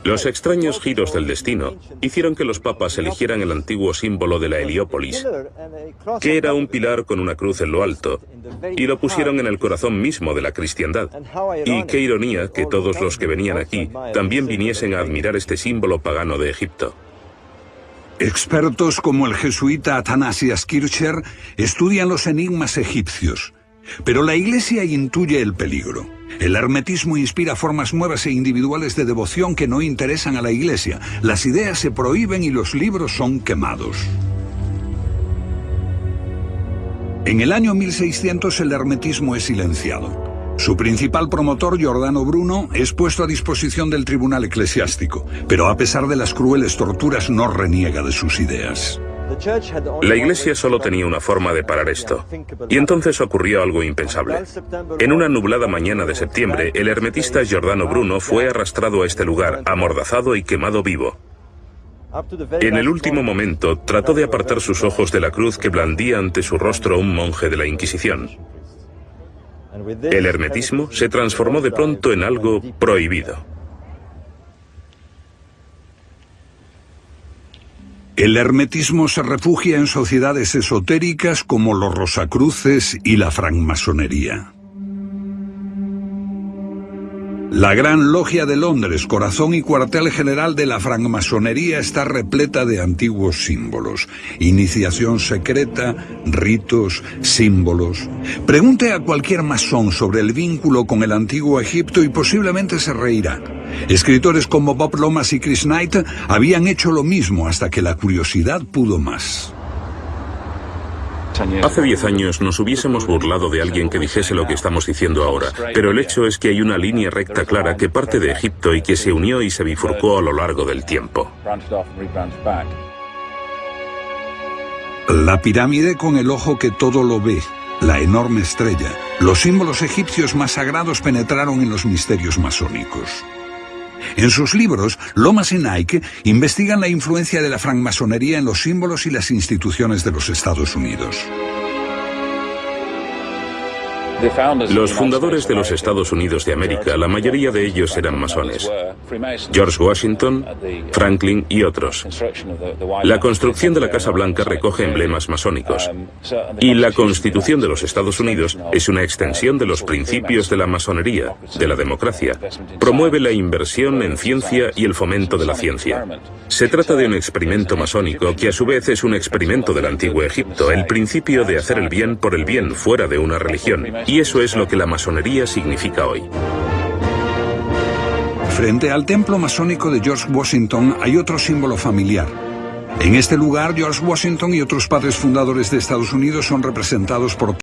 Los extraños giros del destino hicieron que los papas eligieran el antiguo símbolo de la Heliópolis, que era un pilar con una cruz en lo alto, y lo pusieron en el corazón mismo de la cristiandad. Y qué ironía que todos los que venían aquí también viniesen a admirar este símbolo pagano de Egipto. Expertos como el jesuita Athanasius Kircher estudian los enigmas egipcios, pero la Iglesia intuye el peligro. El hermetismo inspira formas nuevas e individuales de devoción que no interesan a la Iglesia. Las ideas se prohíben y los libros son quemados. En el año 1600 el hermetismo es silenciado. Su principal promotor, Giordano Bruno, es puesto a disposición del tribunal eclesiástico, pero a pesar de las crueles torturas no reniega de sus ideas. La Iglesia solo tenía una forma de parar esto, y entonces ocurrió algo impensable. En una nublada mañana de septiembre, el hermetista Giordano Bruno fue arrastrado a este lugar, amordazado y quemado vivo. En el último momento, trató de apartar sus ojos de la cruz que blandía ante su rostro un monje de la Inquisición. El hermetismo se transformó de pronto en algo prohibido. El hermetismo se refugia en sociedades esotéricas como los Rosacruces y la francmasonería. La Gran Logia de Londres, corazón y cuartel general de la francmasonería, está repleta de antiguos símbolos. Iniciación secreta, ritos, símbolos. Pregunte a cualquier masón sobre el vínculo con el antiguo Egipto y posiblemente se reirá. Escritores como Bob Lomas y Chris Knight habían hecho lo mismo hasta que la curiosidad pudo más. Hace 10 años nos hubiésemos burlado de alguien que dijese lo que estamos diciendo ahora, pero el hecho es que hay una línea recta clara que parte de Egipto y que se unió y se bifurcó a lo largo del tiempo. La pirámide con el ojo que todo lo ve, la enorme estrella, los símbolos egipcios más sagrados penetraron en los misterios masónicos. En sus libros, Lomas y Knight investigan la influencia de la francmasonería en los símbolos y las instituciones de los Estados Unidos. Los fundadores de los Estados Unidos de América, la mayoría de ellos eran masones. George Washington, Franklin y otros. La construcción de la Casa Blanca recoge emblemas masónicos. Y la Constitución de los Estados Unidos es una extensión de los principios de la masonería, de la democracia. Promueve la inversión en ciencia y el fomento de la ciencia. Se trata de un experimento masónico que a su vez es un experimento del antiguo Egipto, el principio de hacer el bien por el bien fuera de una religión. Y eso es lo que la masonería significa hoy. Frente al templo masónico de George Washington hay otro símbolo familiar. En este lugar, George Washington y otros padres fundadores de Estados Unidos son representados por